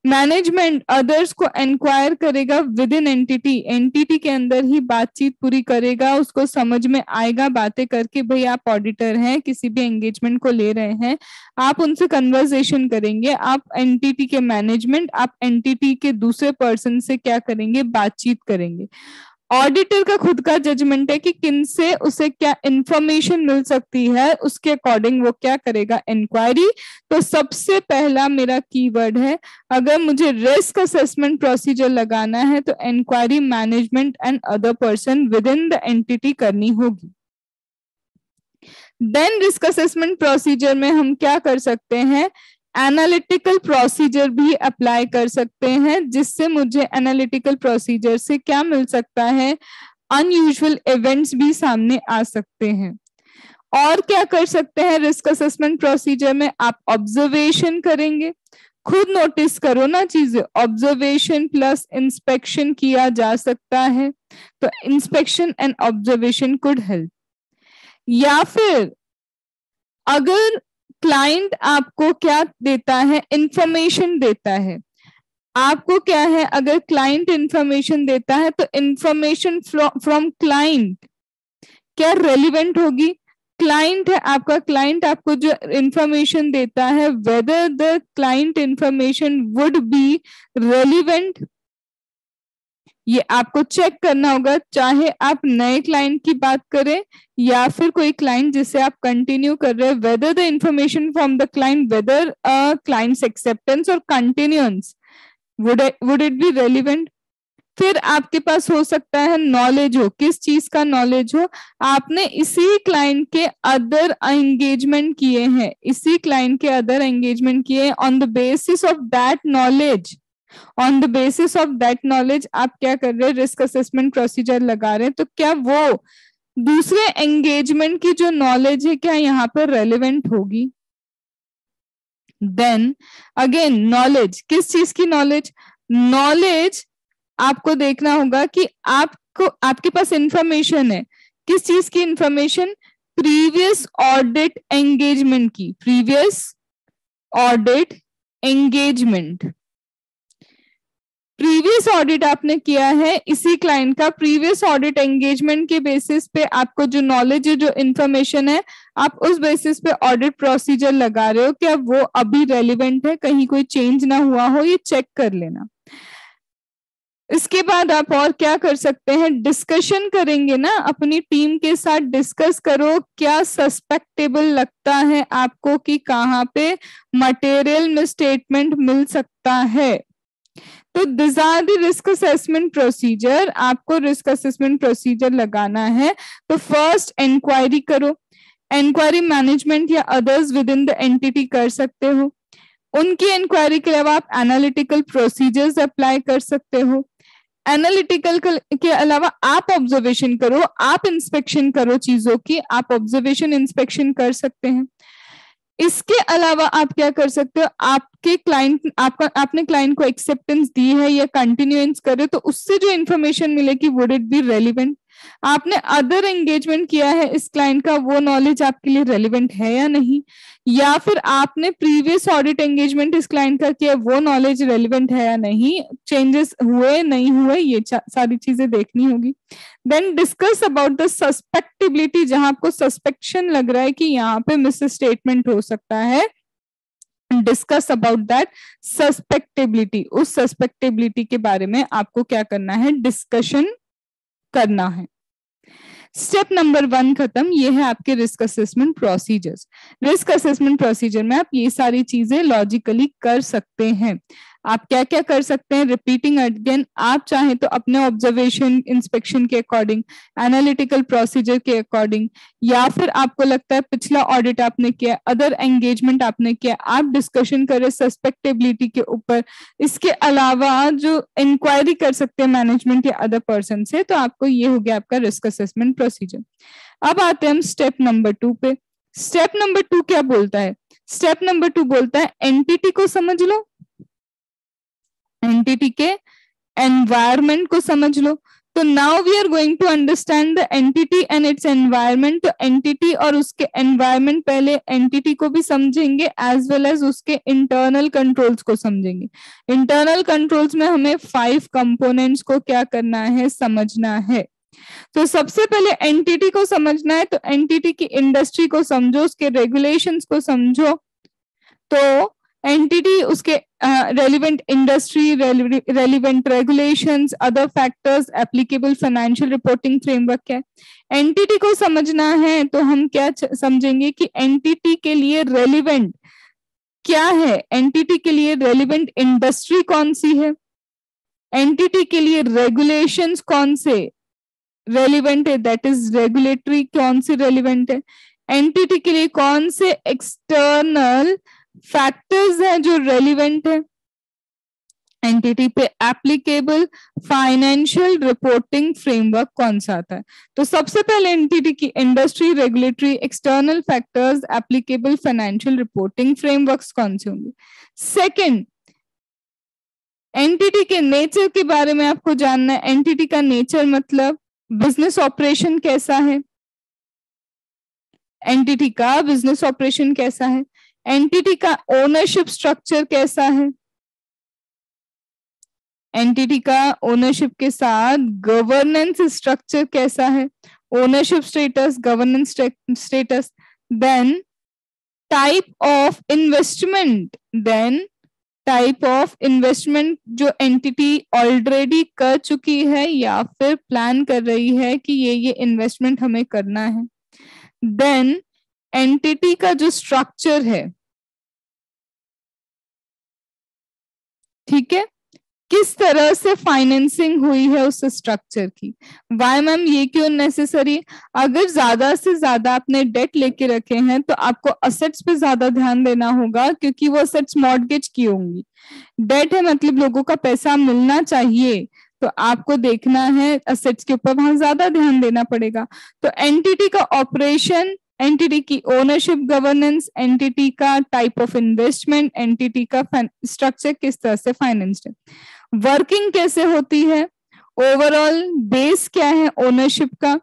मैनेजमेंट अदर्स को इंक्वायर करेगा विद इन एंटिटी, एंटिटी के अंदर ही बातचीत पूरी करेगा, उसको समझ में आएगा बातें करके, भाई आप ऑडिटर हैं, किसी भी एंगेजमेंट को ले रहे हैं, आप उनसे कन्वर्सेशन करेंगे, आप एंटिटी के मैनेजमेंट, आप एंटिटी के दूसरे पर्सन से क्या करेंगे, बातचीत करेंगे। ऑडिटर का खुद का जजमेंट है कि किनसे उसे क्या इंफॉर्मेशन मिल सकती है, उसके अकॉर्डिंग वो क्या करेगा, इंक्वायरी। तो सबसे पहला मेरा कीवर्ड है, अगर मुझे रिस्क असेसमेंट प्रोसीजर लगाना है तो inquiry management and other person within the entity करनी होगी। देन रिस्क असेसमेंट प्रोसीजर में हम क्या कर सकते हैं, एनालिटिकल प्रोसीजर भी अप्लाई कर सकते हैं, जिससे मुझे एनालिटिकल प्रोसीजर से क्या मिल सकता है, अनयूजुअल इवेंट्स भी सामने आ सकते हैं। और क्या कर सकते हैं रिस्क असेसमेंट प्रोसीजर में, आप ऑब्जर्वेशन करेंगे, खुद नोटिस करो ना चीजें, ऑब्जर्वेशन प्लस इंस्पेक्शन किया जा सकता है, तो inspection and observation could help. या फिर अगर क्लाइंट आपको क्या देता है, इंफॉर्मेशन देता है, आपको क्या है, अगर क्लाइंट इंफॉर्मेशन देता है तो इंफॉर्मेशन फ्रॉम क्लाइंट क्या रेलिवेंट होगी, क्लाइंट है आपका, क्लाइंट आपको जो इंफॉर्मेशन देता है, whether the client information would be relevant, ये आपको चेक करना होगा, चाहे आप नए क्लाइंट की बात करें या फिर कोई क्लाइंट जिसे आप कंटिन्यू कर रहे हैं, whether the information from the client, whether clients acceptance और continuance would it be relevant. फिर आपके पास हो सकता है नॉलेज हो, किस चीज का नॉलेज हो, आपने इसी क्लाइंट के अदर एंगेजमेंट किए हैं, इसी क्लाइंट के अदर एंगेजमेंट किए, on the basis of that knowledge, on the basis of that knowledge आप क्या कर रहे हैं, रिस्क असेसमेंट प्रोसीजर लगा रहे हैं, तो क्या वो दूसरे एंगेजमेंट की जो नॉलेज है क्या यहाँ पर रेलिवेंट होगी। देन अगेन नॉलेज, किस चीज की नॉलेज, नॉलेज आपको देखना होगा कि आपको, आपके पास इंफॉर्मेशन है, किस चीज की इंफॉर्मेशन, प्रीवियस ऑडिट एंगेजमेंट की, previous audit engagement, previous audit आपने किया है इसी क्लाइंट का, प्रीवियस ऑडिट एंगेजमेंट के बेसिस पे आपको जो नॉलेज है, जो इंफॉर्मेशन है, आप उस बेसिस पे ऑडिट प्रोसीजर लगा रहे हो, क्या वो अभी रेलिवेंट है, कहीं कोई चेंज ना हुआ हो, ये चेक कर लेना। इसके बाद आप और क्या कर सकते हैं, डिस्कशन करेंगे ना, अपनी टीम के साथ डिस्कस करो क्या सस्पेक्टेबल लगता है आपको कि कहाँ पे मटेरियल मिसस्टेटमेंट मिल सकता है। तो this are the risk assessment procedure, आपको रिस्क असेसमेंट प्रोसीजर लगाना है। तो फर्स्ट इंक्वायरी करो, इंक्वायरी मैनेजमेंट या others within the entity कर सकते हो। उनकी इंक्वायरी के अलावा आप एनालिटिकल प्रोसीजर्स अप्लाई कर सकते हो। एनालिटिकल के अलावा आप ऑब्जर्वेशन करो, आप इंस्पेक्शन करो चीजों की, आप ऑब्जर्वेशन इंस्पेक्शन कर सकते हैं। इसके अलावा आप क्या कर सकते हो, आपके क्लाइंट, आपने क्लाइंट को एक्सेप्टेंस दी है या कंटिन्यूएंस करे, तो उससे जो इन्फॉर्मेशन मिलेगी वुड इट बी रेलिवेंट। आपने अदर एंगेजमेंट किया है इस क्लाइंट का, वो नॉलेज आपके लिए रेलिवेंट है या नहीं, या फिर आपने प्रीवियस ऑडिट एंगेजमेंट इस क्लाइंट का किया, वो नॉलेज रेलिवेंट है या नहीं, चेंजेस हुए नहीं हुए, ये सारी चीजें देखनी होगी। Then discuss about the susceptibility, जहां आपको सस्पेक्शन लग रहा है कि यहाँ पे मिस स्टेटमेंट हो सकता है, डिस्कस अबाउट दैट सस्पेक्टेबिलिटी, उस सस्पेक्टेबिलिटी के बारे में आपको क्या करना है, डिस्कशन करना है। स्टेप नंबर 1 खत्म, ये है आपके risk assessment procedures. Risk assessment procedure में आप ये सारी चीजें लॉजिकली कर सकते हैं। आप क्या क्या कर सकते हैं, रिपीटिंग अगेन, आप चाहें तो अपने ऑब्जर्वेशन इंस्पेक्शन के अकॉर्डिंग, एनालिटिकल प्रोसीजर के अकॉर्डिंग, या फिर आपको लगता है पिछला ऑडिट आपने किया, अदर एंगेजमेंट आपने किया, आप डिस्कशन करें सस्पेक्टेबिलिटी के ऊपर। इसके अलावा जो इंक्वायरी कर सकते हैं मैनेजमेंट या अदर पर्सन से, तो आपको ये हो गया आपका रिस्क असेसमेंट प्रोसीजर। अब आते हैं हम स्टेप नंबर 2 पे। स्टेप नंबर 2 क्या बोलता है, स्टेप नंबर 2 बोलता है एंटिटी को समझ लो, एंटिटी के एनवायरमेंट को समझ लो। तो now we are going to understand the entity and its environment. तो एंटिटी और उसके एनवायरमेंट, पहले एंटिटी को भी समझेंगे एज वेल एज उसके इंटरनल कंट्रोल्स को समझेंगे। इंटरनल कंट्रोल्स में हमें 5 कंपोनेंट्स को क्या करना है, समझना है। तो सबसे पहले एंटिटी को समझना है, तो एंटिटी की इंडस्ट्री को समझो, उसके रेगुलेशंस को समझो। तो एंटिटी, उसके relevant industry, relevant regulations, other factors, applicable financial reporting framework है। एंटिटी को समझना है तो हम क्या समझेंगे कि एंटिटी के लिए रेलिवेंट क्या है, एंटिटी के लिए रेलिवेंट इंडस्ट्री कौन सी है, एंटिटी के लिए रेगुलेशंस कौन से रेलिवेंट है, दैट इज रेगुलेटरी कौन सी रेलिवेंट है, एंटिटी के लिए कौन से एक्सटर्नल फैक्टर्स हैं जो रेलिवेंट है, एंटिटी पे एप्लीकेबल फाइनेंशियल रिपोर्टिंग फ्रेमवर्क कौन सा आता है। तो सबसे पहले एंटिटी की industry, regulatory, external factors, applicable financial reporting frameworks कौन से होंगे। सेकंड, एंटिटी के नेचर के बारे में आपको जानना है। एंटिटी का नेचर मतलब बिजनेस ऑपरेशन कैसा है, एंटिटी का बिजनेस ऑपरेशन कैसा है, एंटिटी का ओनरशिप स्ट्रक्चर कैसा है, एंटिटी का ओनरशिप के साथ गवर्नेंस स्ट्रक्चर कैसा है, ownership status, governance status. Then type of investment, then type of investment जो एंटिटी ऑलरेडी कर चुकी है या फिर प्लान कर रही है कि ये इन्वेस्टमेंट हमें करना है। देन एंटिटी का जो स्ट्रक्चर है, ठीक है, किस तरह से फाइनेंसिंग हुई है उस स्ट्रक्चर की। वाई मैम ये क्यों नेसेसरी, अगर ज्यादा से ज्यादा आपने डेट लेके रखे हैं तो आपको असेट्स पे ज्यादा ध्यान देना होगा, क्योंकि वो असेट्स मॉर्गेज की होंगी। डेट है मतलब लोगों का पैसा मिलना चाहिए, तो आपको देखना है असेट्स के ऊपर वहां ज्यादा ध्यान देना पड़ेगा। तो एंटिटी का ऑपरेशन, एंटिटी की ओनरशिप, गवर्नेंस, एंटिटी का टाइप ऑफ इन्वेस्टमेंट, एंटिटी का स्ट्रक्चर किस तरह से फाइनेंस्ड है, वर्किंग कैसे होती है, ओवरऑल बेस क्या है ओनरशिप का,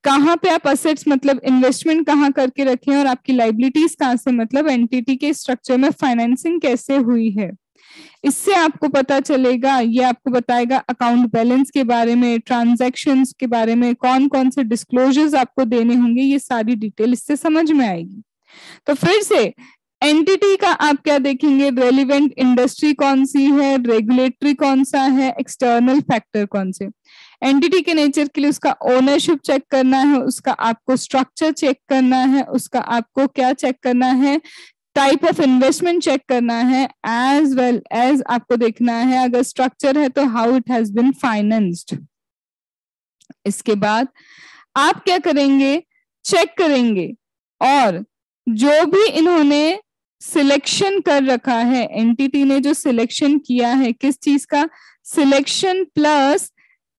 कहाँ पे आप असेट्स मतलब इन्वेस्टमेंट कहाँ करके रखे हैं और आपकी लाइबिलिटीज कहाँ से, मतलब एंटिटी के स्ट्रक्चर में फाइनेंसिंग कैसे हुई है, इससे आपको पता चलेगा। ये आपको बताएगा अकाउंट बैलेंस के बारे में, ट्रांजैक्शंस के बारे में, कौन कौन से डिस्क्लोजर्स आपको देने होंगे, ये सारी डिटेल इससे समझ में आएगी। तो फिर से एंटिटी का आप क्या देखेंगे, रेलिवेंट इंडस्ट्री कौन सी है, रेगुलेटरी कौन सा है, एक्सटर्नल फैक्टर कौन से। एंटिटी के नेचर के लिए उसका ओनरशिप चेक करना है, उसका आपको स्ट्रक्चर चेक करना है, उसका आपको क्या चेक करना है, टाइप ऑफ इन्वेस्टमेंट चेक करना है, एज वेल एज आपको देखना है अगर स्ट्रक्चर है तो how it has been financed. इसके बाद आप क्या करेंगे, चेक करेंगे, और जो भी इन्होंने सिलेक्शन कर रखा है, एंटिटी ने जो सिलेक्शन किया है किस चीज का, selection plus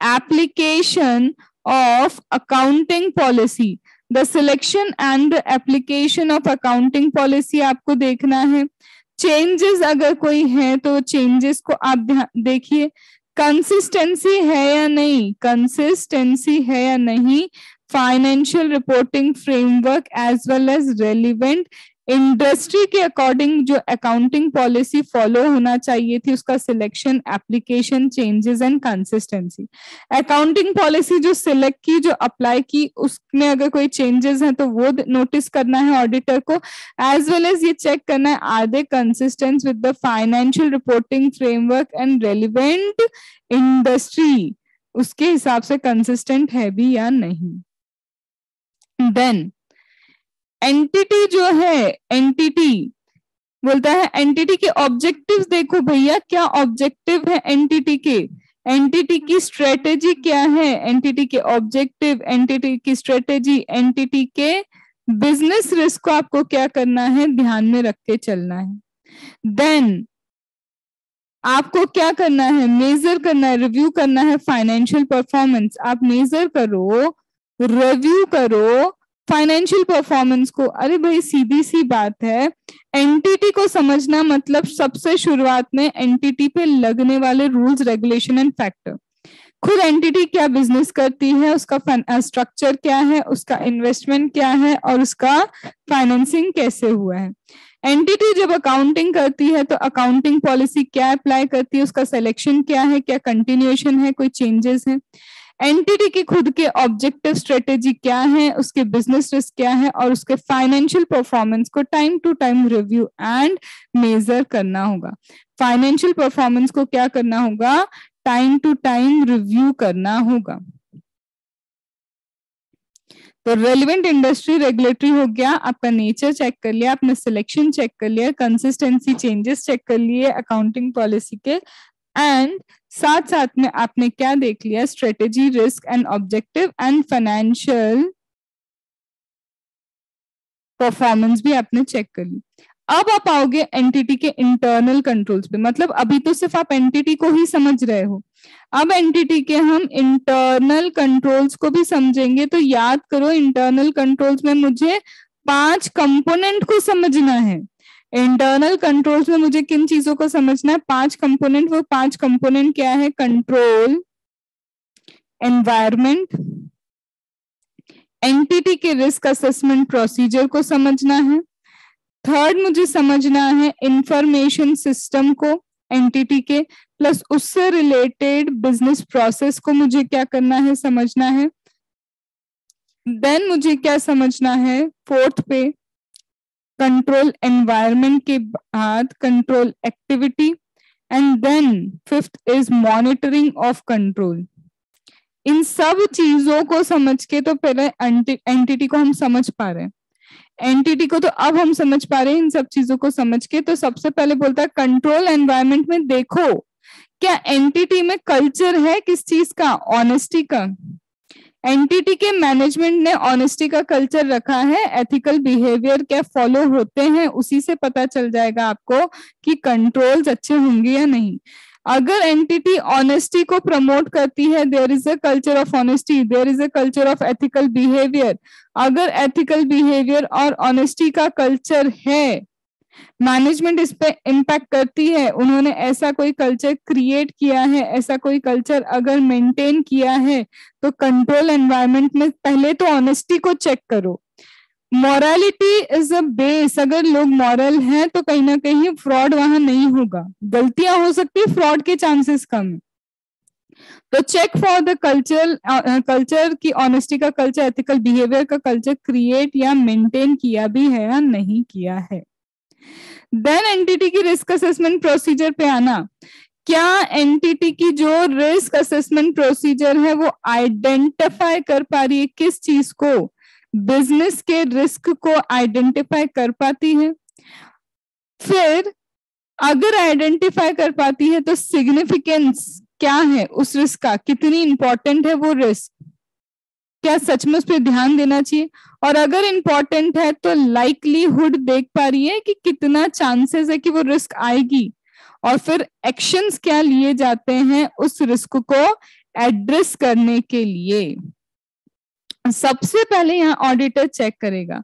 application of accounting policy, the selection and the application of accounting policy आपको देखना है। चेंजेस अगर कोई है तो चेंजेस को आप देखिए, कंसिस्टेंसी है या नहीं, कंसिस्टेंसी है या नहीं, financial reporting framework as well as relevant industry के अकॉर्डिंग जो अकाउंटिंग पॉलिसी फॉलो होना चाहिए थी, उसका selection, application, changes and consistency. Accounting policy जो सिलेक्ट की, जो अप्लाई की, उसमें अगर कोई चेंजेस हैं तो वो नोटिस करना है ऑडिटर को, एज वेल एज ये चेक करना है are they consistent with the financial reporting framework and relevant industry, उसके हिसाब से कंसिस्टेंट है भी या नहीं। देन एंटिटी जो है, एंटिटी बोलता है एंटिटी के ऑब्जेक्टिव्स देखो भैया, क्या ऑब्जेक्टिव है एंटिटी के, एंटिटी की स्ट्रेटेजी क्या है, एंटिटी के ऑब्जेक्टिव, एंटिटी की स्ट्रेटेजी, एंटिटी के बिजनेस रिस्क को आपको क्या करना है, ध्यान में रख के चलना है। देन आपको क्या करना है, मेजर करना है, रिव्यू करना है फाइनेंशियल परफॉर्मेंस। आप मेजर करो, रिव्यू करो फाइनेंशियल परफॉर्मेंस को। अरे भाई सीधी सी बात है, एंटिटी को समझना मतलब सबसे शुरुआत में एंटिटी पे लगने वाले रूल्स, रेगुलेशन एंड फैक्टर। खुद एंटिटी क्या बिजनेस करती है, उसका स्ट्रक्चर क्या है, उसका इन्वेस्टमेंट क्या है और उसका फाइनेंसिंग कैसे हुआ है। एंटिटी जब अकाउंटिंग करती है तो अकाउंटिंग पॉलिसी क्या अप्लाई करती है, उसका सिलेक्शन क्या है, क्या कंटिन्यूएशन है, कोई चेंजेस है। एंटिटी की खुद के ऑब्जेक्टिव, स्ट्रेटेजी क्या है, उसके बिजनेस रिस्क क्या है और उसके फाइनेंशियल परफॉर्मेंस को time to time review and measure करना होगा। फाइनेंशियल परफॉर्मेंस को क्या करना होगा, टाइम टू टाइम रिव्यू करना होगा। तो रेलिवेंट इंडस्ट्री, रेगुलेटरी हो गया, आपका नेचर चेक कर लिया, आपने सिलेक्शन चेक कर लिया, कंसिस्टेंसी, चेंजेस चेक कर लिए अकाउंटिंग पॉलिसी के, एंड साथ साथ में आपने क्या देख लिया, strategy, risk and objective and financial performance भी आपने चेक कर ली। अब आप आओगे एंटिटी के इंटरनल कंट्रोल्स पे, मतलब अभी तो सिर्फ आप एंटिटी को ही समझ रहे हो, अब एंटिटी के हम इंटरनल कंट्रोल्स को भी समझेंगे। तो याद करो, इंटरनल कंट्रोल्स में मुझे 5 कंपोनेंट को समझना है। इंटरनल कंट्रोल्स में मुझे किन चीजों को समझना है, 5 कंपोनेंट। वो 5 कंपोनेंट क्या है, कंट्रोल, एनवायरमेंट, एंटिटी के रिस्क असेसमेंट प्रोसीजर को समझना है। थर्ड मुझे समझना है इंफॉर्मेशन सिस्टम को एंटिटी के, प्लस उससे रिलेटेड बिजनेस प्रोसेस को मुझे क्या करना है, समझना है। देन मुझे क्या समझना है, फोर्थ पे कंट्रोल एनवायरनमेंट के बाद control activity, and then fifth is monitoring of control. इन सब चीजों को समझ के तो पहले एंटिटी को हम समझ पा रहे हैं, एंटिटी को तो अब हम समझ पा रहे हैं इन सब चीजों को समझ के। तो सबसे पहले बोलता है कंट्रोल एनवायरनमेंट में देखो क्या एंटिटी में कल्चर है, किस चीज का, ऑनेस्टी का। एंटिटी के मैनेजमेंट ने ऑनेस्टी का कल्चर रखा है, एथिकल बिहेवियर क्या फॉलो होते हैं, उसी से पता चल जाएगा आपको कि कंट्रोल्स अच्छे होंगे या नहीं। अगर एंटिटी ऑनेस्टी को प्रमोट करती है, there is a culture of honesty, there is a culture of ethical behaviour. अगर एथिकल बिहेवियर और ऑनेस्टी का कल्चर है मैनेजमेंट इस पे इम्पैक्ट करती है, उन्होंने ऐसा कोई कल्चर क्रिएट किया है, ऐसा कोई कल्चर अगर मेंटेन किया है, तो कंट्रोल एनवायरनमेंट में पहले तो ऑनेस्टी को चेक करो। मॉरलिटी इज अ बेस, अगर लोग मॉरल हैं तो कहीं ना कहीं फ्रॉड वहां नहीं होगा, गलतियां हो सकती है, फ्रॉड के चांसेस कम है। तो चेक फॉर द कल्चर की ऑनेस्टी का कल्चर, एथिकल बिहेवियर का कल्चर क्रिएट या मेंटेन किया भी है या नहीं किया है। देन एंटिटी की रिस्क असेसमेंट प्रोसीजर पे आना, क्या एंटिटी की जो रिस्क असेसमेंट प्रोसीजर है वो आइडेंटिफाई कर पा रही है किस चीज को, बिजनेस के रिस्क को आइडेंटिफाई कर पाती है। फिर अगर आइडेंटिफाई कर पाती है तो सिग्निफिकेंस क्या है उस रिस्क का, कितनी इंपॉर्टेंट है वो रिस्क, क्या सचमुच पे ध्यान देना चाहिए, और अगर इंपॉर्टेंट है तो लाइकलीहुड देख पा रही है कि कितना चांसेस है कि वो रिस्क आएगी, और फिर एक्शंस क्या लिए जाते हैं उस रिस्क को एड्रेस करने के लिए। सबसे पहले यहाँ ऑडिटर चेक करेगा,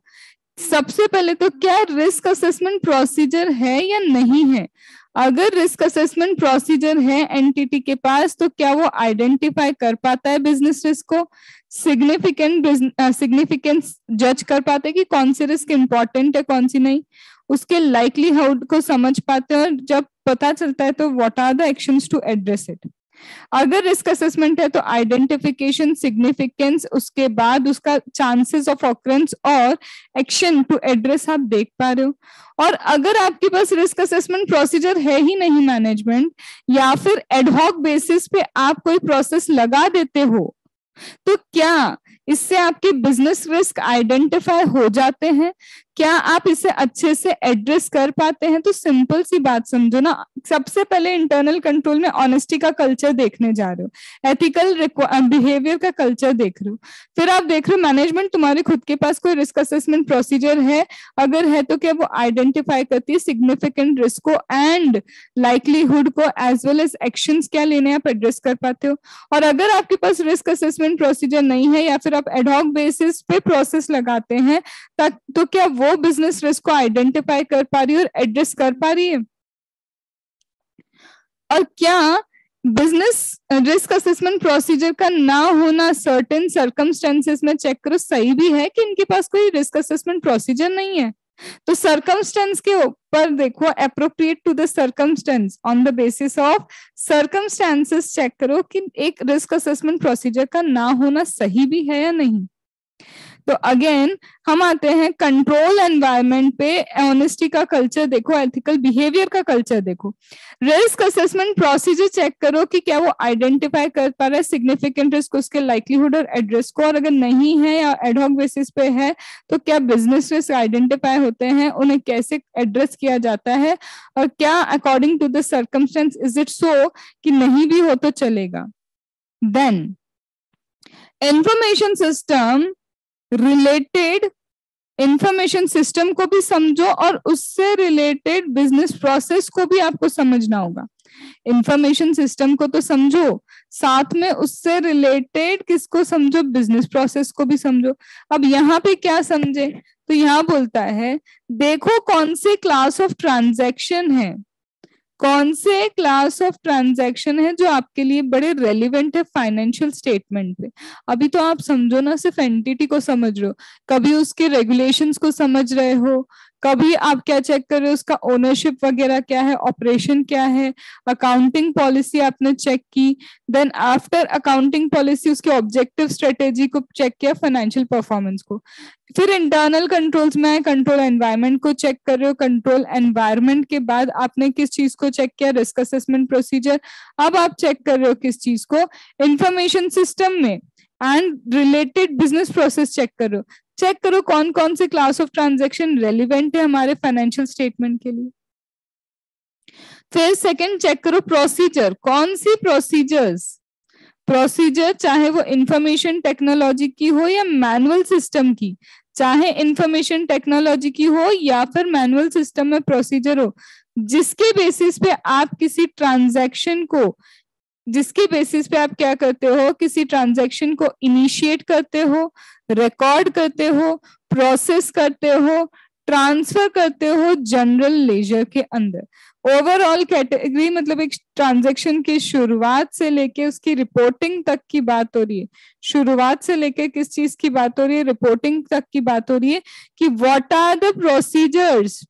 सबसे पहले तो क्या रिस्क असेसमेंट प्रोसीजर है या नहीं है। अगर रिस्क असेसमेंट प्रोसीजर है एंटिटी के पास तो क्या वो आइडेंटिफाई कर पाता है बिजनेस रिस्क को, सिग्निफिकेंस जज कर पाते हैं कि कौन सी रिस्क इंपॉर्टेंट है कौन सी नहीं, उसके लाइकलीहुड को समझ पाते हैं, और जब पता चलता है तो what are the actions to address it. अगर रिस्क असेसमेंट है तो आइडेंटिफिकेशन, सिग्निफिकेंस, उसके बाद उसका चांसेस ऑफ ऑकरेंस और एक्शन टू एड्रेस आप देख पा रहे हो। और अगर आपके पास रिस्क असेसमेंट प्रोसीजर है ही नहीं मैनेजमेंट, या फिर एडहॉक बेसिस पे आप कोई प्रोसेस लगा देते हो, तो क्या इससे आपके बिजनेस रिस्क आइडेंटिफाई हो जाते हैं, क्या आप इसे अच्छे से एड्रेस कर पाते हैं। तो सिंपल सी बात समझो ना, सबसे पहले इंटरनल कंट्रोल में ऑनेस्टी का कल्चर देखने जा रहे हो, एथिकल बिहेवियर का कल्चर देख रहे हो, फिर आप देख रहे हो मैनेजमेंट तुम्हारे खुद के पास कोई रिस्क असेसमेंट प्रोसीजर है, अगर है तो क्या वो आइडेंटिफाई करती है सिग्निफिकेंट रिस्क को एंड लाइकलीहुड को, एज वेल एज एक्शंस क्या लेने आप एड्रेस कर पाते हो। और अगर आपके पास रिस्क असेसमेंट प्रोसीजर नहीं है या फिर आप एडहॉक बेसिस पे प्रोसेस लगाते हैं, तो क्या वो बिजनेस रिस्क को आइडेंटिफाई कर पा रही है और एड्रेस कर पा रही है। और क्या बिजनेस रिस्क असेसमेंट प्रोसीजर का ना होना सर्टेन सर्कमस्टेंसेस में चेक करो सही भी है कि इनके पास कोई रिस्क असेसमेंट प्रोसीजर नहीं है। तो सर्कमस्टेंस के ऊपर देखो, appropriate to the circumstance, on the basis of circumstances check करो कि एक रिस्क असेसमेंट प्रोसीजर का ना होना सही भी है या नहीं। तो अगेन हम आते हैं कंट्रोल एनवायरनमेंट पे, ऑनेस्टी का कल्चर देखो, एथिकल बिहेवियर का कल्चर देखो, रिस्क असेसमेंट प्रोसीजर चेक करो कि क्या वो आइडेंटिफाई कर पा रहा है सिग्निफिकेंट रिस्क, उसके लाइकलीहुड और एड्रेस को, और अगर नहीं है या एडहॉक बेसिस पे है तो क्या बिजनेस रिस्क आइडेंटिफाई होते हैं, उन्हें कैसे एड्रेस किया जाता है, और क्या according to the circumstance is it so कि नहीं भी हो तो चलेगा। Then information system related, information system को भी समझो और उससे रिलेटेड बिजनेस प्रोसेस को भी आपको समझना होगा। इंफॉर्मेशन सिस्टम को तो समझो, साथ में उससे रिलेटेड किसको समझो, बिजनेस प्रोसेस को भी समझो। अब यहाँ पे क्या समझे, तो यहाँ बोलता है देखो कौन से क्लास ऑफ ट्रांजैक्शन है, कौन से क्लास ऑफ ट्रांजैक्शन है जो आपके लिए बड़े रेलिवेंट है फाइनेंशियल स्टेटमेंट पे। अभी तो आप समझो ना सिर्फ एंटिटी को समझ रहे हो, कभी उसके रेगुलेशंस को समझ रहे हो, कभी आप क्या चेक कर रहे हो, उसका ओनरशिप वगैरह क्या है, ऑपरेशन क्या है, अकाउंटिंग पॉलिसी आपने चेक की, देन आफ्टर अकाउंटिंग पॉलिसी उसके ऑब्जेक्टिव स्ट्रेटेजी को चेक किया, फाइनेंशियल परफॉर्मेंस को, फिर इंटरनल कंट्रोल्स में कंट्रोल एनवायरनमेंट को चेक कर रहे हो, कंट्रोल एनवायरनमेंट के बाद आपने किस चीज को चेक किया, रिस्क असेसमेंट प्रोसीजर, अब आप चेक कर रहे हो किस चीज को, इंफॉर्मेशन सिस्टम में, and related business process check कर रहे हो। चेक करो कौन कौन से क्लास ऑफ ट्रांजैक्शन रेलिवेंट है हमारे फाइनेंशियल स्टेटमेंट के लिए। फिर सेकंड चेक करो प्रोसीजर, कौन सी प्रोसीजर चाहे वो इंफॉर्मेशन टेक्नोलॉजी की हो या मैनुअल सिस्टम की, चाहे इंफॉर्मेशन टेक्नोलॉजी की हो या फिर मैनुअल सिस्टम में प्रोसीजर हो, जिसके बेसिस पे आप किसी ट्रांजैक्शन को, जिसके बेसिस पे आप क्या करते हो, किसी ट्रांजैक्शन को इनिशिएट करते हो, रिकॉर्ड करते हो, प्रोसेस करते हो, ट्रांसफर करते हो जनरल लेजर के अंदर। ओवरऑल कैटेगरी मतलब एक ट्रांजैक्शन की शुरुआत से लेके उसकी रिपोर्टिंग तक की बात हो रही है। शुरुआत से लेके किस चीज की बात हो रही है? रिपोर्टिंग तक की बात हो रही है कि व्हाट आर द प्रोसीजर्स,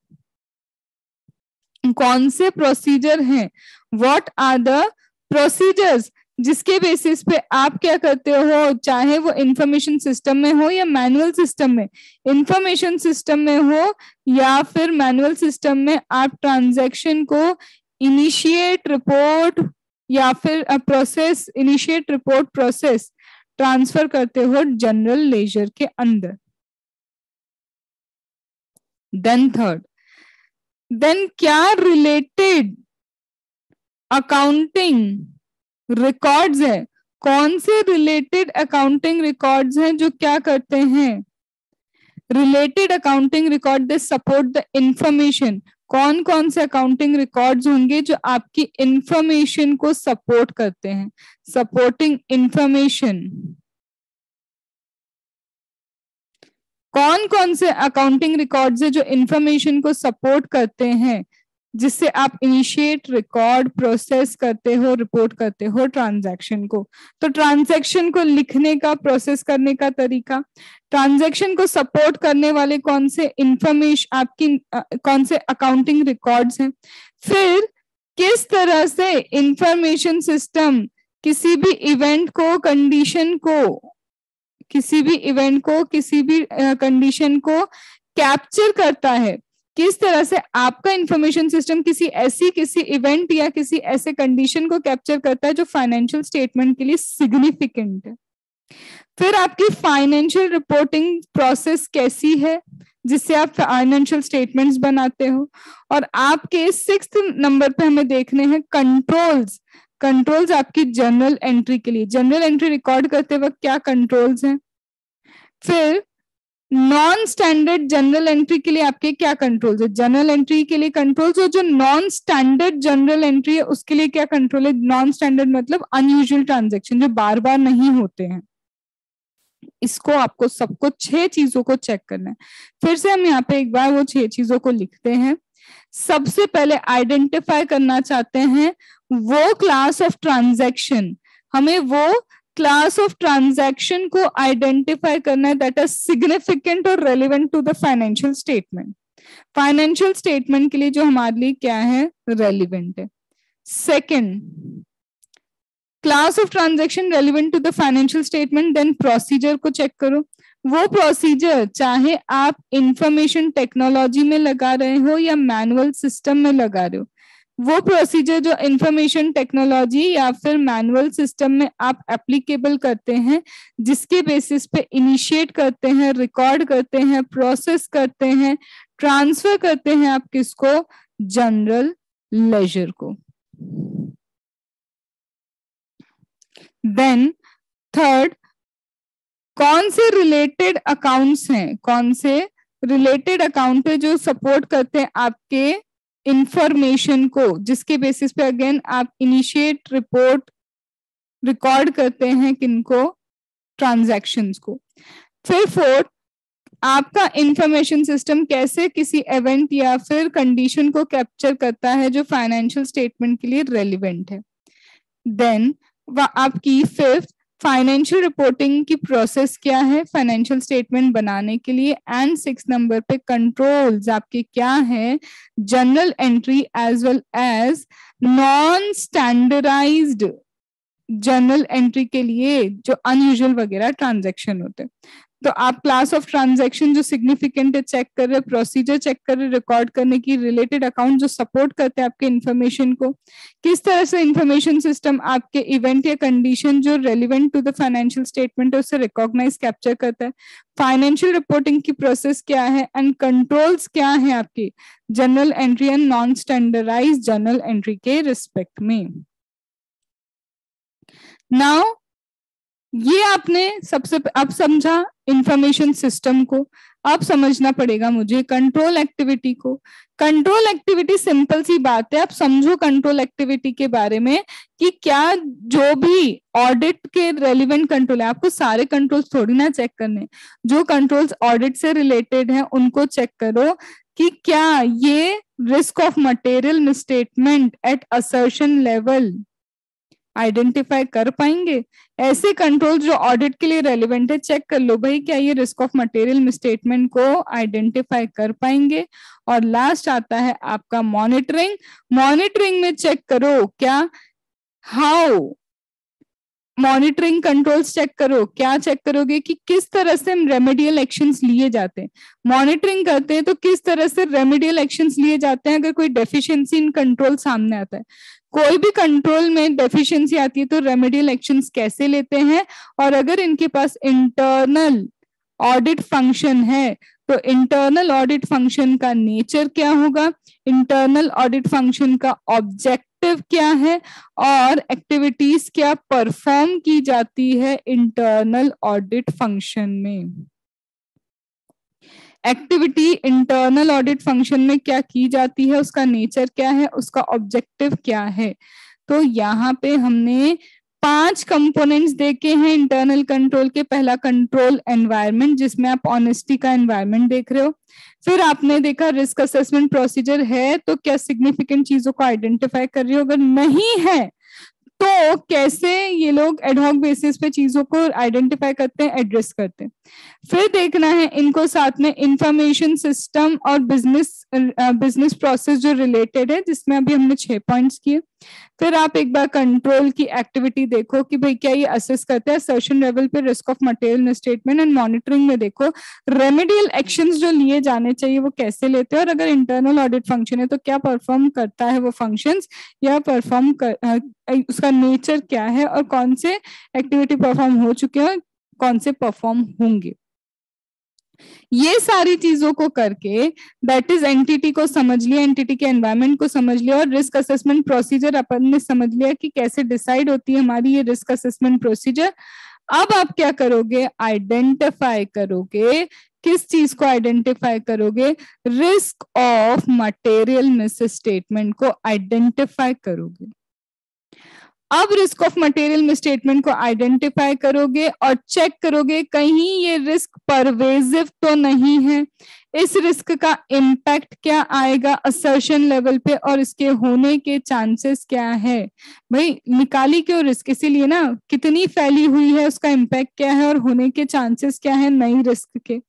कौन से प्रोसीजर हैं, व्हाट आर द प्रोसीजर्स जिसके बेसिस पे आप क्या करते हो, चाहे वो इंफॉर्मेशन सिस्टम में हो या मैनुअल सिस्टम में, इंफॉर्मेशन सिस्टम में हो या फिर मैनुअल सिस्टम में, आप ट्रांजैक्शन को इनिशिएट रिपोर्ट या फिर process, initiate report process transfer करते हो जनरल लेजर के अंदर। देन थर्ड, देन क्या रिलेटेड अकाउंटिंग रिकॉर्ड्स है, कौन से रिलेटेड अकाउंटिंग रिकॉर्ड्स हैं जो क्या करते हैं, related accounting record they support the information, कौन कौन से अकाउंटिंग रिकॉर्ड्स होंगे जो आपकी इंफॉर्मेशन को सपोर्ट करते हैं, सपोर्टिंग इंफॉर्मेशन, कौन कौन से अकाउंटिंग रिकॉर्ड्स है जो इंफॉर्मेशन को सपोर्ट करते हैं, जिससे आप इनिशिएट रिकॉर्ड प्रोसेस करते हो, रिपोर्ट करते हो ट्रांजैक्शन को। तो ट्रांजैक्शन को लिखने का, प्रोसेस करने का तरीका, ट्रांजैक्शन को सपोर्ट करने वाले कौन से इंफॉर्मेशन, आपकी कौन से अकाउंटिंग रिकॉर्ड्स हैं, फिर किस तरह से इंफॉर्मेशन सिस्टम किसी भी इवेंट को, कंडीशन को, किसी भी इवेंट को, किसी भी कंडीशन को कैप्चर करता है, किस तरह से आपका इंफॉर्मेशन सिस्टम किसी इवेंट या किसी ऐसे कंडीशन को कैप्चर करता है जो फाइनेंशियल स्टेटमेंट के लिए सिग्निफिकेंट है। फिर आपकी फाइनेंशियल रिपोर्टिंग प्रोसेस कैसी है जिससे आप फाइनेंशियल स्टेटमेंट्स बनाते हो। और आपके 6th नंबर पे हमें देखने हैं कंट्रोल्स, कंट्रोल्स आपकी जर्नल एंट्री के लिए, जर्नल एंट्री रिकॉर्ड करते वक्त क्या कंट्रोल्स हैं। फिर नॉन स्टैंडर्ड जनरल एंट्री के लिए आपके क्या कंट्रोल्स है, जनरल एंट्री के लिए कंट्रोल्स, और जो नॉन स्टैंडर्ड जनरल एंट्री है उसके लिए क्या कंट्रोल है। नॉन स्टैंडर्ड मतलब अनयूजुअल ट्रांजैक्शन जो बार बार नहीं होते हैं। इसको आपको सबको 6 चीजों को चेक करना है। फिर से हम यहाँ पे एक बार वो 6 चीजों को लिखते हैं। सबसे पहले आइडेंटिफाई करना चाहते हैं वो क्लास ऑफ ट्रांजैक्शन, हमें वो क्लास ऑफ ट्रांजैक्शन को आइडेंटिफाई करना है दैट इज सिग्निफिकेंट और relevant to the financial statement, financial statement के लिए जो हमारे लिए क्या है, रेलिवेंट है। Second, class of transaction relevant to the financial statement, then procedure को चेक करो। वो प्रोसीजर चाहे आप इंफॉर्मेशन टेक्नोलॉजी में लगा रहे हो या मैनुअल सिस्टम में लगा रहे हो, वो प्रोसीजर जो इंफॉर्मेशन टेक्नोलॉजी या फिर मैनुअल सिस्टम में आप एप्लीकेबल करते हैं, जिसके बेसिस पे इनिशिएट करते हैं, रिकॉर्ड करते हैं, प्रोसेस करते हैं, ट्रांसफर करते हैं आप किसको, जनरल लेजर को। देन थर्ड, कौन से रिलेटेड अकाउंट्स हैं, कौन से रिलेटेड अकाउंट है जो सपोर्ट करते हैं आपके इंफॉर्मेशन को, जिसके बेसिस पे अगेन आप इनिशिएट रिपोर्ट रिकॉर्ड करते हैं किनको, ट्रांजैक्शंस को। फिर फोर्थ, आपका इंफॉर्मेशन सिस्टम कैसे किसी इवेंट या फिर कंडीशन को कैप्चर करता है जो फाइनेंशियल स्टेटमेंट के लिए रेलिवेंट है। देन आपकी फिफ्थ, फाइनेंशियल रिपोर्टिंग की प्रोसेस क्या है फाइनेंशियल स्टेटमेंट बनाने के लिए। एंड 6 नंबर पे कंट्रोल्स आपके क्या है, journal entry as well as non standardised journal entry के लिए जो अनयूजुअल वगैरह ट्रांजैक्शन होते हैं। तो आप क्लास ऑफ ट्रांजैक्शन जो सिग्निफिकेंट है चेक कर रहे, प्रोसीजर चेक कर रहे रिकॉर्ड करने की, रिलेटेड अकाउंट जो सपोर्ट करते हैं आपके इंफॉर्मेशन को, किस तरह से इंफॉर्मेशन सिस्टम आपके इवेंट या कंडीशन जो relevant to the financial statement है उससे रिकॉग्नाइज कैप्चर करता है, फाइनेंशियल रिपोर्टिंग की प्रोसेस क्या है, एंड कंट्रोल्स क्या है आपकी journal entry and non standardised journal entry के रिस्पेक्ट में। नाउ ये आपने सबसे अब समझा इंफॉर्मेशन सिस्टम को। अब समझना पड़ेगा मुझे कंट्रोल एक्टिविटी को। कंट्रोल एक्टिविटी सिंपल सी बात है, आप समझो कंट्रोल एक्टिविटी के बारे में कि क्या जो भी ऑडिट के रेलिवेंट कंट्रोल है, आपको सारे कंट्रोल्स थोड़ी ना चेक करने, जो कंट्रोल्स ऑडिट से रिलेटेड हैं उनको चेक करो कि क्या ये risk of material misstatement at assertion level identify कर पाएंगे। ऐसे कंट्रोल जो ऑडिट के लिए रेलिवेंट है चेक कर लो भाई, क्या ये रिस्क ऑफ मटेरियल मिसस्टेटमेंट को आइडेंटिफाई कर पाएंगे। और लास्ट आता है आपका मॉनिटरिंग। मॉनिटरिंग में चेक करो क्या हाउ मॉनिटरिंग कंट्रोल्स चेक करो, क्या चेक करोगे कि किस तरह से रेमेडियल एक्शंस लिए जाते हैं। मॉनिटरिंग करते हैं तो किस तरह से रेमेडियल एक्शंस लिए जाते हैं अगर कोई डेफिशिएंसी इन कंट्रोल सामने आता है। कोई भी कंट्रोल में डेफिशिएंसी आती है तो रेमेडियल एक्शंस कैसे लेते हैं, और अगर इनके पास इंटरनल ऑडिट फंक्शन है तो इंटरनल ऑडिट फंक्शन का नेचर क्या होगा, इंटरनल ऑडिट फंक्शन का ऑब्जेक्टिव क्या है, और एक्टिविटीज क्या परफॉर्म की जाती है इंटरनल ऑडिट फंक्शन में। एक्टिविटी इंटरनल ऑडिट फंक्शन में क्या की जाती है, उसका नेचर क्या है, उसका ऑब्जेक्टिव क्या है। तो यहाँ पे हमने 5 कंपोनेंट्स देखे हैं इंटरनल कंट्रोल के। पहला कंट्रोल एनवायरनमेंट, जिसमें आप ऑनेस्टी का एनवायरनमेंट देख रहे हो। फिर आपने देखा रिस्क असेसमेंट प्रोसीजर है तो क्या सिग्निफिकेंट चीजों को आइडेंटिफाई कर रही हो, अगर नहीं है तो कैसे ये लोग एडहॉक बेसिस पे चीजों को आइडेंटिफाई करते हैं, एड्रेस करते हैं। फिर देखना है इनको साथ में इंफॉर्मेशन सिस्टम और बिजनेस प्रोसेस जो रिलेटेड है, जिसमें अभी हमने 6 पॉइंट्स किए। फिर आप एक बार कंट्रोल की एक्टिविटी देखो कि भाई क्या ये असेस करते हैं सर्टेन लेवल पे risk of material misstatement, and monitoring में देखो रेमेडियल एक्शंस जो लिए जाने चाहिए वो कैसे लेते हैं, और अगर इंटरनल ऑडिट फंक्शन है तो क्या परफॉर्म करता है वो फंक्शंस, या परफॉर्म उसका नेचर क्या है, और कौन से एक्टिविटी परफॉर्म हो चुके हैं, कौन से परफॉर्म होंगे। ये सारी चीजों को करके दैट इज एंटिटी को समझ लिया, एंटिटी के एनवायरनमेंट को समझ लिया, और रिस्क असेसमेंट प्रोसीजर अपन ने समझ लिया कि कैसे डिसाइड होती है हमारी ये रिस्क असेसमेंट प्रोसीजर। अब आप क्या करोगे, आइडेंटिफाई करोगे। किस चीज को आइडेंटिफाई करोगे, रिस्क ऑफ मटेरियल मिसस्टेटमेंट को आइडेंटिफाई करोगे। अब रिस्क ऑफ मटेरियल मिसस्टेटमेंट को आइडेंटिफाई करोगे और चेक करोगे कहीं ये रिस्क परवेजिव तो नहीं है, इस रिस्क का इम्पैक्ट क्या आएगा असर्शन लेवल पे, और इसके होने के चांसेस क्या है। भाई निकाली क्यों रिस्क, इसीलिए ना, कितनी फैली हुई है, उसका इम्पैक्ट क्या है, और होने के चांसेस क्या है नई रिस्क के।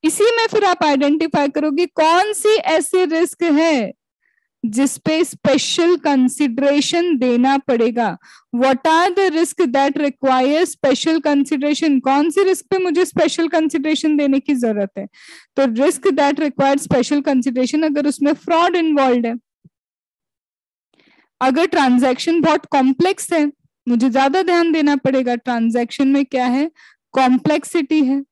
इसी में फिर आप आइडेंटिफाई करोगे कौन सी ऐसे रिस्क है जिसपे स्पेशल कंसिडरेशन देना पड़ेगा। What are the risk that require special consideration, कौन सी रिस्क पे मुझे स्पेशल कंसिडरेशन देने की जरूरत है। तो risk that require special consideration, अगर उसमें फ्रॉड इन्वॉल्व है, अगर ट्रांजैक्शन बहुत कॉम्प्लेक्स है, मुझे ज्यादा ध्यान देना पड़ेगा ट्रांजैक्शन में क्या है, कॉम्प्लेक्सिटी है।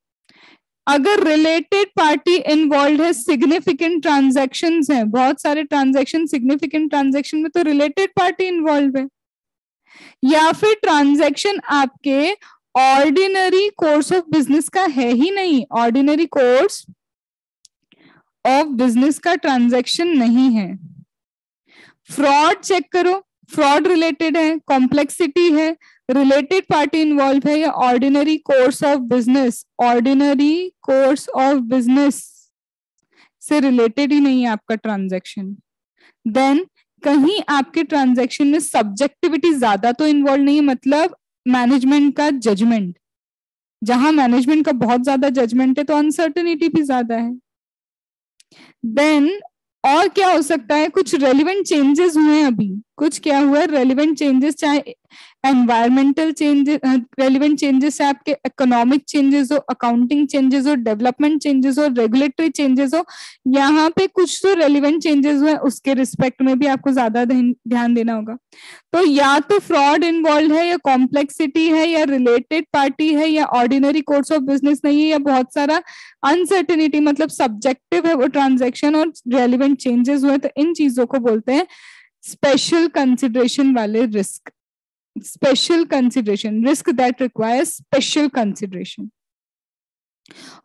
अगर रिलेटेड पार्टी इन्वॉल्व है, सिग्निफिकेंट ट्रांजैक्शंस हैं, बहुत सारे ट्रांजैक्शन, सिग्निफिकेंट ट्रांजैक्शन में तो रिलेटेड पार्टी इन्वॉल्व है। या फिर ट्रांजैक्शन आपके ऑर्डिनरी कोर्स ऑफ बिजनेस का है ही नहीं, ऑर्डिनरी कोर्स ऑफ बिजनेस का ट्रांजैक्शन नहीं है। फ्रॉड चेक करो, फ्रॉड रिलेटेड है, कॉम्प्लेक्सिटी है, रिलेटेड पार्टी इन्वॉल्व है, या ordinary course of business, ordinary course of business से रिलेटेड ही नहीं है आपका ट्रांजैक्शन। देन कहीं आपके ट्रांजैक्शन में सब्जेक्टिविटी ज्यादा तो इन्वॉल्व नहीं है, मतलब मैनेजमेंट का जजमेंट, जहां मैनेजमेंट का बहुत ज्यादा जजमेंट है तो अनसर्टेनिटी भी ज्यादा है। देन और क्या हो सकता है, कुछ रेलिवेंट चेंजेस हुए हैं अभी, कुछ क्या हुआ है रेलिवेंट चेंजेस, चाहे एनवायरमेंटल चेंजेस, रेलिवेंट चेंजेस है आपके, इकोनॉमिक चेंजेस हो, अकाउंटिंग चेंजेस हो, डेवलपमेंट चेंजेस हो, रेगुलेटरी चेंजेस हो, यहाँ पे कुछ तो रेलिवेंट चेंजेस हुए, उसके रिस्पेक्ट में भी आपको ज्यादा ध्यान देना होगा। तो या तो फ्रॉड इन्वॉल्व है, या कॉम्प्लेक्सिटी है, या रिलेटेड पार्टी है, या ऑर्डिनरी कोर्स ऑफ बिजनेस नहीं है, या बहुत सारा अनसर्टेनिटी, मतलब सब्जेक्टिव है वो ट्रांजैक्शन और रेलिवेंट चेंजेस हुए, तो इन चीजों को बोलते हैं स्पेशल कंसिडरेशन वाले risk. Special consideration, risk that requires special consideration.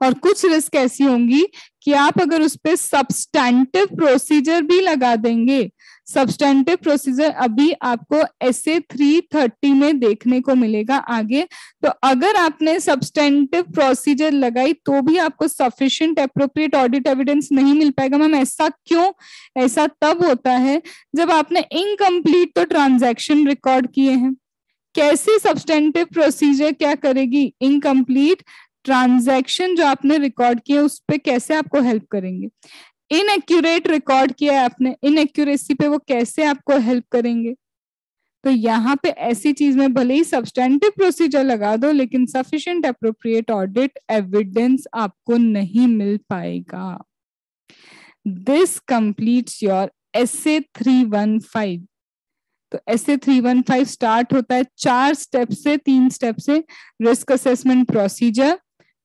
और कुछ रिस्क ऐसी होंगी कि आप अगर उस पर सब्सटैंटिव प्रोसीजर भी लगा देंगे, सब्सटैंटिव प्रोसीजर अभी आपको SA 330 में देखने को मिलेगा आगे, तो अगर आपने सब्सटैंटिव प्रोसीजर लगाई तो भी आपको सफिशिएंट एप्रोप्रिएट ऑडिट एविडेंस नहीं मिल पाएगा। मैम ऐसा क्यों? ऐसा तब होता है जब आपने इनकम्प्लीट तो ट्रांजैक्शन रिकॉर्ड किए हैं। कैसे सब्सटैंटिव प्रोसीजर क्या करेगी? इनकम्प्लीट ट्रांजैक्शन जो आपने रिकॉर्ड किए उस पे कैसे आपको हेल्प करेंगे? इनएक्यूरेट रिकॉर्ड किया है आपने, इनएक्यूरेसी पे वो कैसे आपको हेल्प करेंगे? तो यहाँ पे ऐसी चीज में भले ही सब्सटैंटिव प्रोसीजर लगा दो लेकिन सफिशिएंट एप्रोप्रिएट ऑडिट एविडेंस आपको नहीं मिल पाएगा। This completes your SA 315। तो SA 315 स्टार्ट होता है 4 स्टेप से, 3 स्टेप से। रिस्क असेसमेंट प्रोसीजर,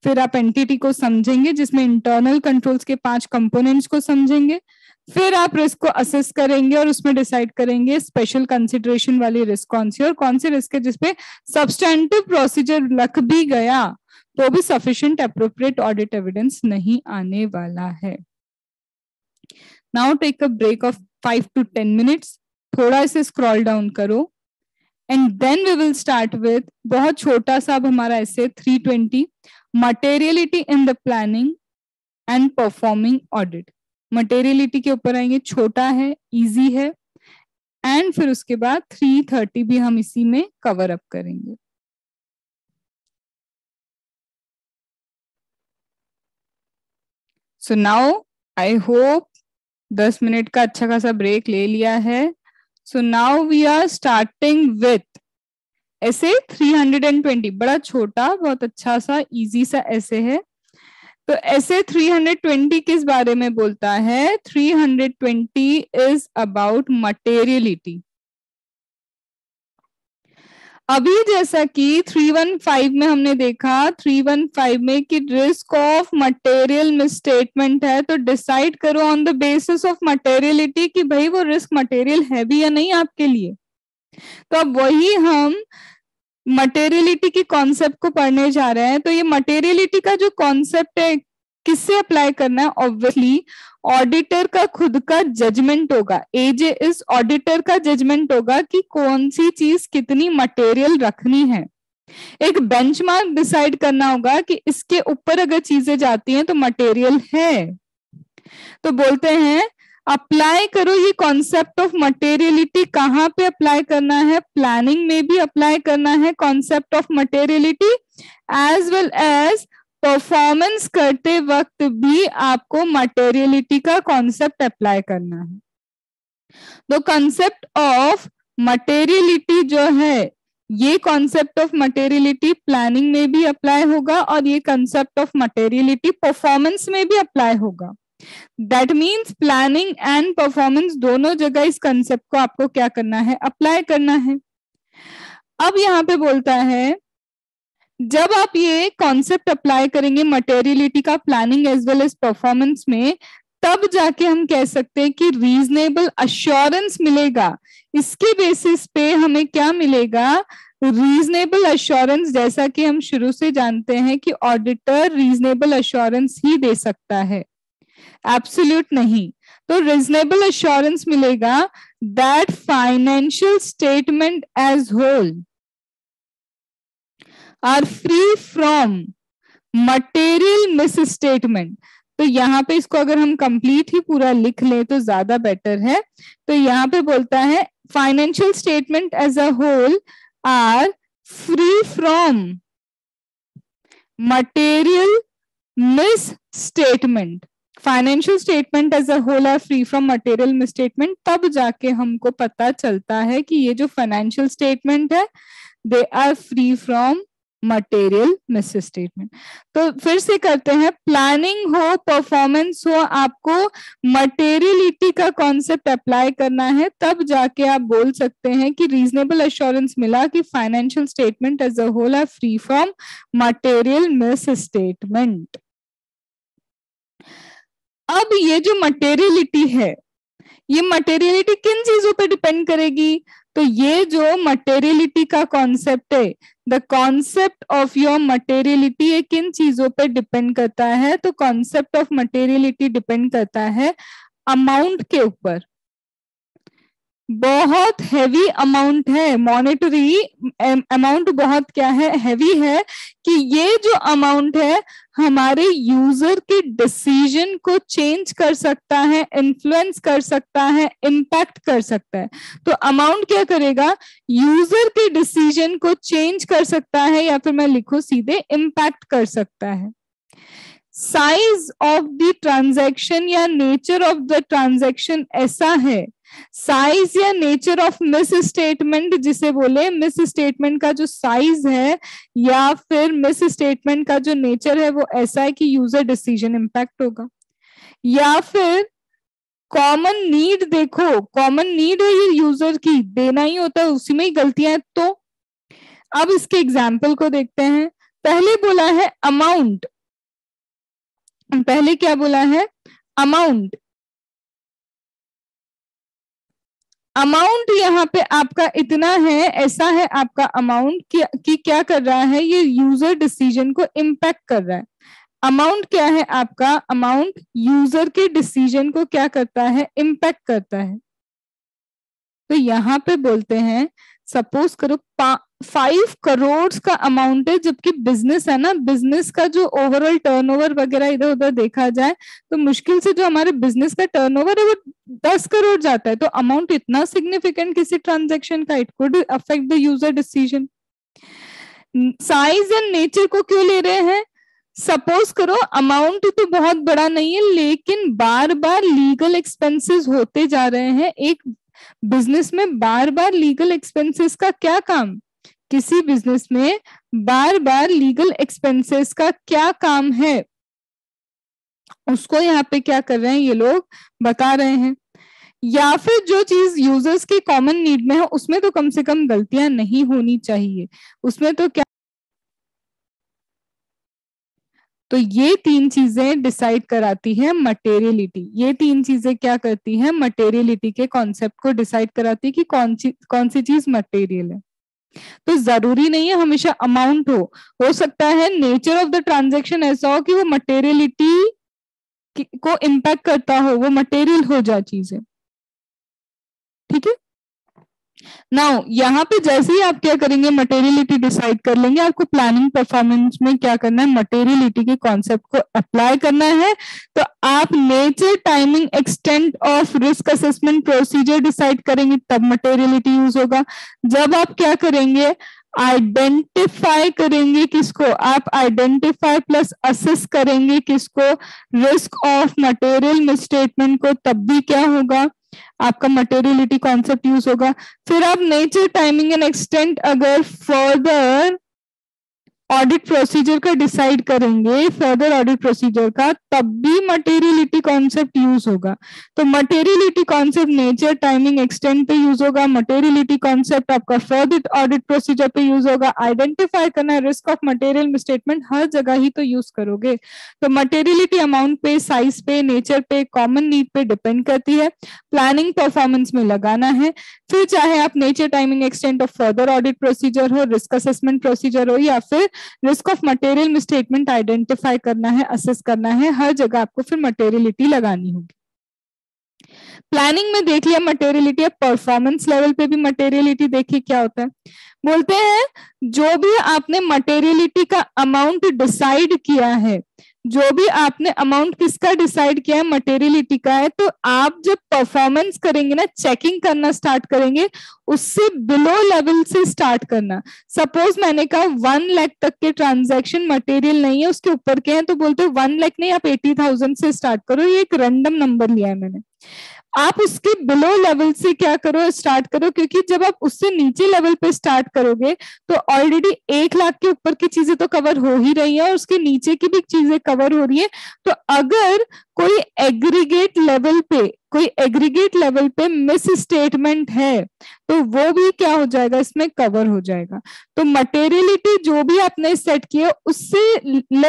फिर आप एंटिटी को समझेंगे जिसमें इंटरनल कंट्रोल्स के 5 कंपोनेंट्स को समझेंगे, फिर आप रिस्क को असेस करेंगे और उसमें डिसाइड करेंगे स्पेशल कंसिडरेशन वाली रिस्क कौन सी और कौन सी रिस्क है जिसपे सब्सटैंटिव प्रोसीजर लग भी गया तो भी सफिशिएंट एप्रोप्रिएट ऑडिट एविडेंस नहीं आने वाला है। Now take a break of 5 to 10 minutes, थोड़ा इसे स्क्रॉल डाउन करो and then we will start with बहुत छोटा सा अब हमारा SA 320 materiality in the planning and performing audit. Materiality के ऊपर आएंगे, छोटा है, इजी है, एंड फिर उसके बाद 330 भी हम इसी में कवर अप करेंगे। So now I hope 10 minute का अच्छा खासा ब्रेक ले लिया है। So now we are starting with SA 320, बड़ा छोटा बहुत अच्छा सा इजी सा ऐसे है। तो ऐसे 320 किस बारे में बोलता है? 320 इज अबाउट मटेरियलिटी। अभी जैसा कि 315 में हमने देखा, 315 में कि रिस्क ऑफ मटेरियल मिसस्टेटमेंट है, तो डिसाइड करो on the basis of materiality कि भाई वो रिस्क मटेरियल है भी या नहीं आपके लिए। तो अब वही हम मटेरियलिटी की कॉन्सेप्ट को पढ़ने जा रहे हैं। तो ये मटेरियलिटी का जो कॉन्सेप्ट है किससे अप्लाई करना है? ऑब्वियसली ऑडिटर का खुद का जजमेंट होगा। एजे इस ऑडिटर का जजमेंट होगा कि कौन सी चीज कितनी मटेरियल रखनी है। एक बेंचमार्क डिसाइड करना होगा कि इसके ऊपर अगर चीजें जाती हैं तो मटेरियल है। तो बोलते हैं अप्लाई करो ये कॉन्सेप्ट ऑफ मटेरियलिटी। कहाँ पे अप्लाई करना है? प्लानिंग में भी अप्लाई करना है concept of materiality, as well as performance करते वक्त भी आपको मटेरियलिटी का कॉन्सेप्ट अप्लाई करना है। तो कॉन्सेप्ट ऑफ मटेरियलिटी जो है, ये कॉन्सेप्ट ऑफ मटेरियलिटी प्लानिंग में भी अप्लाई होगा और ये कॉन्सेप्ट ऑफ मटेरियलिटी परफॉर्मेंस में भी अप्लाई होगा। That means planning and performance दोनों जगह इस कंसेप्ट को आपको क्या करना है? अप्लाई करना है। अब यहाँ पे बोलता है जब आप ये कॉन्सेप्ट अप्लाई करेंगे मटेरियलिटी का planning as well as performance में, तब जाके हम कह सकते हैं कि रीजनेबल अश्योरेंस मिलेगा। इसके बेसिस पे हमें क्या मिलेगा? Reasonable assurance. जैसा कि हम शुरू से जानते हैं कि ऑडिटर रीजनेबल अश्योरेंस ही दे सकता है, एब्सोल्यूट नहीं। तो रीजनेबल अश्योरेंस मिलेगा that financial statement as whole are free from material misstatement. तो यहाँ पे इसको अगर हम कंप्लीट ही पूरा लिख लें तो ज्यादा बेटर है। तो यहाँ पे बोलता है financial statement as a whole are free from material misstatement. Financial statement as a whole are free from material misstatement. तब जाके हमको पता चलता है कि ये जो फाइनेंशियल स्टेटमेंट है they are free from material misstatement. तो फिर से करते हैं, प्लानिंग हो परफॉर्मेंस हो, आपको मटेरियलिटी का कॉन्सेप्ट अप्लाई करना है, तब जाके आप बोल सकते हैं कि रीजनेबल एश्योरेंस मिला कि financial statement as a whole are free from material misstatement. अब ये जो मटेरियलिटी है, ये मटेरियलिटी किन चीजों पे डिपेंड करेगी? तो ये जो मटेरियलिटी का कॉन्सेप्ट है, the concept of your materiality, ये किन चीजों पे डिपेंड करता है? तो कॉन्सेप्ट ऑफ मटेरियलिटी डिपेंड करता है अमाउंट के ऊपर। बहुत हैवी अमाउंट है, मॉनेटरी अमाउंट बहुत क्या है, हैवी है, कि ये जो अमाउंट है हमारे यूजर के डिसीजन को चेंज कर सकता है, इन्फ्लुएंस कर सकता है, इम्पैक्ट कर सकता है। तो अमाउंट क्या करेगा? यूजर के डिसीजन को चेंज कर सकता है, या फिर मैं लिखूं सीधे इम्पैक्ट कर सकता है। साइज ऑफ द ट्रांजैक्शन या नेचर ऑफ द ट्रांजैक्शन ऐसा है, साइज या नेचर ऑफ मिस स्टेटमेंट जिसे बोले, मिस स्टेटमेंट का जो साइज है या फिर मिस स्टेटमेंट का जो नेचर है वो ऐसा है कि यूजर डिसीजन इंपैक्ट होगा। या फिर कॉमन नीड, देखो कॉमन नीड है ये यूजर की, देना ही होता है, उसी में ही गलतियां हैं। तो अब इसके एग्जाम्पल को देखते हैं। पहले बोला है अमाउंट, पहले क्या बोला है? अमाउंट। अमाउंट यहाँ पे आपका इतना है, ऐसा है आपका अमाउंट कि क्या कर रहा है, ये यूजर डिसीजन को इम्पैक्ट कर रहा है। अमाउंट क्या है आपका? अमाउंट यूजर के डिसीजन को क्या करता है? इम्पैक्ट करता है। तो यहाँ पे बोलते हैं, सपोज करो 5 करोड़ का अमाउंट है, जबकि बिजनेस है ना, बिजनेस का जो ओवरऑल टर्नओवर वगैरह इधर उधर देखा जाए तो मुश्किल से जो हमारे बिजनेस का टर्नओवर है वो 10 करोड़ जाता है। तो अमाउंट इतना सिग्निफिकेंट किसी ट्रांजैक्शन का, it could affect the user decision. Size and nature को क्यों ले रहे हैं? सपोज करो अमाउंट तो बहुत बड़ा नहीं है, लेकिन बार बार लीगल एक्सपेंसेस होते जा रहे हैं। एक बिजनेस में बार बार लीगल एक्सपेंसेस का क्या काम? किसी बिजनेस में बार बार लीगल एक्सपेंसेस का क्या काम है, उसको यहाँ पे क्या कर रहे हैं ये लोग बता रहे हैं। या फिर जो चीज यूजर्स की कॉमन नीड में है उसमें तो कम से कम गलतियां नहीं होनी चाहिए, उसमें तो क्या। तो ये 3 चीजें डिसाइड कराती है मटेरियलिटी। ये 3 चीजें क्या करती हैं? मटेरियलिटी के कॉन्सेप्ट को डिसाइड कराती है कि कौन सी चीज मटेरियल है। तो जरूरी नहीं है हमेशा अमाउंट हो सकता है नेचर ऑफ द ट्रांजैक्शन ऐसा हो कि वो मटेरियलिटी को इम्पैक्ट करता हो, वो मटेरियल हो जाए चीजें। ठीक है। नाउ यहाँ पे जैसे ही आप क्या करेंगे, मटेरियलिटी डिसाइड कर लेंगे, आपको प्लानिंग परफॉर्मेंस में क्या करना है? मटेरियलिटी के कॉन्सेप्ट को अप्लाई करना है। तो आप nature, timing, extent of risk assessment procedure decide करेंगे, तब मटेरियलिटी यूज होगा। जब आप क्या करेंगे? आइडेंटिफाई करेंगे किसको? आप आइडेंटिफाई प्लस असेस करेंगे किसको? रिस्क ऑफ मटेरियल मिसस्टेटमेंट को, तब भी क्या होगा? आपका मटेरियलिटी कॉन्सेप्ट यूज होगा। फिर आप नेचर, टाइमिंग एंड एक्सटेंट अगर फर्दर ऑडिट प्रोसीजर का डिसाइड करेंगे, फर्दर ऑडिट प्रोसीजर का, तब भी मटेरियलिटी कॉन्सेप्ट यूज होगा। तो materiality concept nature, timing, extent पे यूज होगा। मटेरियलिटी कॉन्सेप्ट आपका फर्दर ऑडिट प्रोसीजर पे यूज होगा। आइडेंटिफाई करना है रिस्क ऑफ मटेरियल मिसस्टेटमेंट, हर जगह ही तो यूज करोगे। तो मटेरियलिटी अमाउंट पे, साइज पे, नेचर पे, कॉमन नीड पे डिपेंड करती है। प्लानिंग परफॉर्मेंस में लगाना है। फिर चाहे आप nature, timing, extent of further audit procedure हो, रिस्क असेसमेंट प्रोसीजर हो, या फिर risk of material misstatement identify करना है, असेस करना है, हर जगह आपको फिर मटेरियलिटी लगानी होगी। प्लानिंग में देख लिया मटेरियलिटी, अब परफॉर्मेंस लेवल पे भी मटेरियलिटी देखिए क्या होता है। बोलते हैं जो भी आपने मटेरियलिटी का अमाउंट डिसाइड किया है, जो भी आपने अमाउंट किसका डिसाइड किया है? मटेरियलिटी का है। तो आप जब परफॉर्मेंस करेंगे ना, चेकिंग करना स्टार्ट करेंगे, उससे बिलो लेवल से स्टार्ट करना। सपोज मैंने कहा 1 लाख तक के ट्रांजैक्शन मटेरियल नहीं है, उसके ऊपर के हैं, तो बोलते 1 लाख नहीं, आप 80,000 से स्टार्ट करो। ये एक रैंडम नंबर लिया है मैंने। आप उसके बिलो लेवल से क्या करो? स्टार्ट करो, क्योंकि जब आप उससे नीचे लेवल पे स्टार्ट करोगे तो ऑलरेडी 1 लाख के ऊपर की चीजें तो कवर हो ही रही है और उसके नीचे की भी चीजें कवर हो रही है। तो अगर कोई एग्रीगेट लेवल पे मिस स्टेटमेंट है तो वो भी क्या हो जाएगा? इसमें कवर हो जाएगा। तो मटेरियलिटी जो भी आपने सेट किया उससे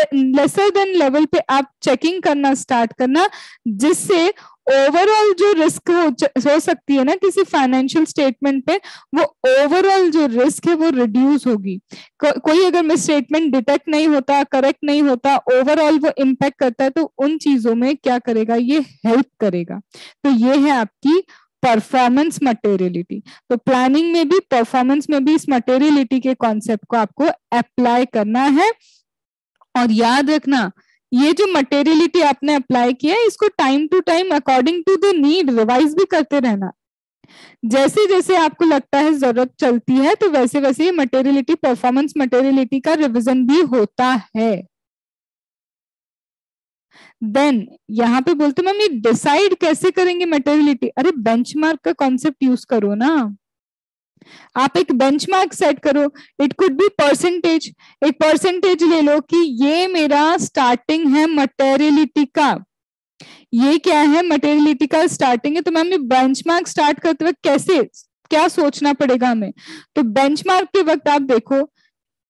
लेसर देन लेवल पे आप चेकिंग करना स्टार्ट करना, जिससे ओवरऑल जो रिस्क हो सकती है ना किसी फाइनेंशियल स्टेटमेंट पे, वो ओवरऑल जो रिस्क है वो रिड्यूस होगी। कोई अगर मिस स्टेटमेंट डिटेक्ट नहीं होता, करेक्ट नहीं होता, ओवरऑल वो इम्पैक्ट करता है, तो उन चीजों में क्या करेगा, ये हेल्प करेगा। तो ये है आपकी परफॉर्मेंस मटेरियलिटी। तो प्लानिंग में भी, परफॉर्मेंस में भी इस मटेरियलिटी के कॉन्सेप्ट को आपको अप्लाई करना है। और याद रखना, ये जो मटेरियलिटी आपने अप्लाई किया है, इसको time to time according to the need revise भी करते रहना। जैसे जैसे आपको लगता है जरूरत चलती है, तो वैसे वैसे ये मटेरियलिटी, परफॉर्मेंस मटेरियलिटी का रिवीजन भी होता है। देन यहाँ पे बोलते मैम ये डिसाइड कैसे करेंगे मटेरियलिटी? अरे बेंचमार्क का कॉन्सेप्ट यूज करो ना। आप एक बेंचमार्क सेट करो, इट कुड बी परसेंटेज। एक परसेंटेज ले लो कि ये मेरा स्टार्टिंग है मटेरियलिटी का, ये क्या है, मटेरियलिटी का स्टार्टिंग है। तो मैम ये बेंचमार्क स्टार्ट करते वक्त कैसे, क्या सोचना पड़ेगा हमें? तो बेंचमार्क के वक्त आप देखो,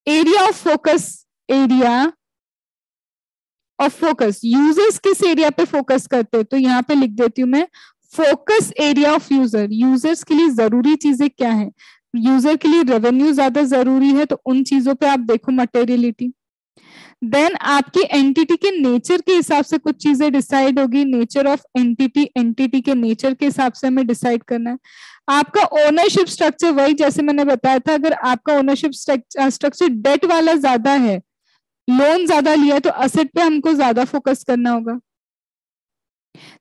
area of focus, area of focus, users किस एरिया पे फोकस करते हैं? तो यहाँ पे लिख देती हूँ मैं, focus area of user. Users के लिए जरूरी चीजें क्या है? यूजर के लिए रेवेन्यू ज्यादा जरूरी है, तो उन चीजों पे आप देखो मटेरियलिटी। देन आपकी एंटिटी के नेचर के हिसाब से कुछ चीजें डिसाइड होगी। नेचर ऑफ एंटिटी, एंटिटी के नेचर के हिसाब से हमें डिसाइड करना है। आपका ओनरशिप स्ट्रक्चर, वही जैसे मैंने बताया था, अगर आपका ओनरशिप स्ट्रक्चर डेट वाला ज्यादा है, लोन ज्यादा लिया है, तो असेट पे हमको ज्यादा फोकस करना होगा।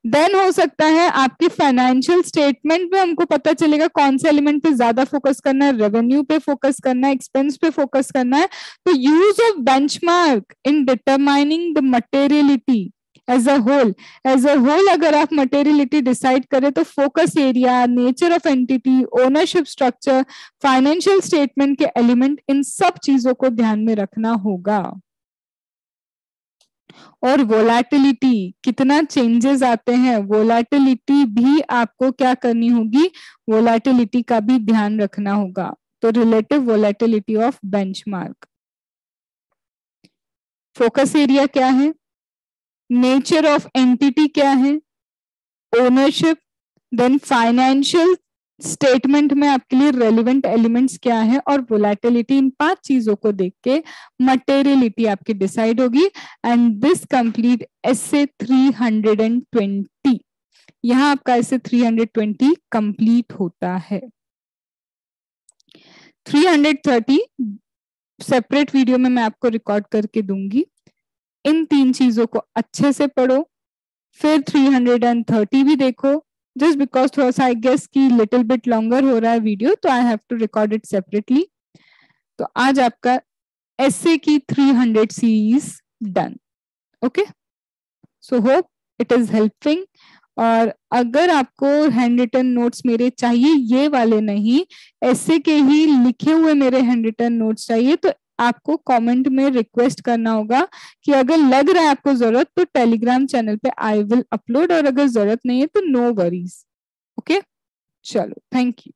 देन हो सकता है आपके फाइनेंशियल स्टेटमेंट में हमको पता चलेगा कौन से एलिमेंट पे ज्यादा फोकस करना है, रेवेन्यू पे फोकस करना है, एक्सपेंस पे फोकस करना है। तो use of benchmark in determining the materiality as a whole अगर आप मटेरियलिटी डिसाइड करें, तो focus area, nature of entity, ownership structure, financial statement के एलिमेंट, इन सब चीजों को ध्यान में रखना होगा। और वोलेटिलिटी, कितना चेंजेस आते हैं, वोलेटिलिटी भी आपको क्या करनी होगी, वोलेटिलिटी का भी ध्यान रखना होगा। तो relative volatility of benchmark, focus area क्या है, नेचर ऑफ एंटिटी क्या है, ओनरशिप, देन फाइनेंशियल स्टेटमेंट में आपके लिए रेलिवेंट एलिमेंट्स क्या है, और वोलेटिलिटी। इन 5 चीजों को देख के मटेरियलिटी आपकी डिसाइड होगी। एंड दिस कंप्लीट एसे 320। यहां आपका एसे 320 कंप्लीट होता है। 330 सेपरेट वीडियो में मैं आपको रिकॉर्ड करके दूंगी। इन 3 चीजों को अच्छे से पढ़ो, फिर 330 भी देखो। जस्ट बिकॉज थोड़ा सा आई गेस की लिटिल बिट लॉन्गर हो रहा है वीडियो, तो I have to record it separately. तो आज आपका एसे की 300 series done. Okay, so hope it is helping. और अगर आपको हैंड रिटन नोट्स मेरे चाहिए, ये वाले नहीं, एसे के ही लिखे हुए मेरे हैंड रिटन नोट्स चाहिए, तो आपको कमेंट में रिक्वेस्ट करना होगा कि अगर लग रहा है आपको जरूरत, तो टेलीग्राम चैनल पे आई विल अपलोड, और अगर जरूरत नहीं है तो नो वरीज। ओके, चलो, थैंक यू।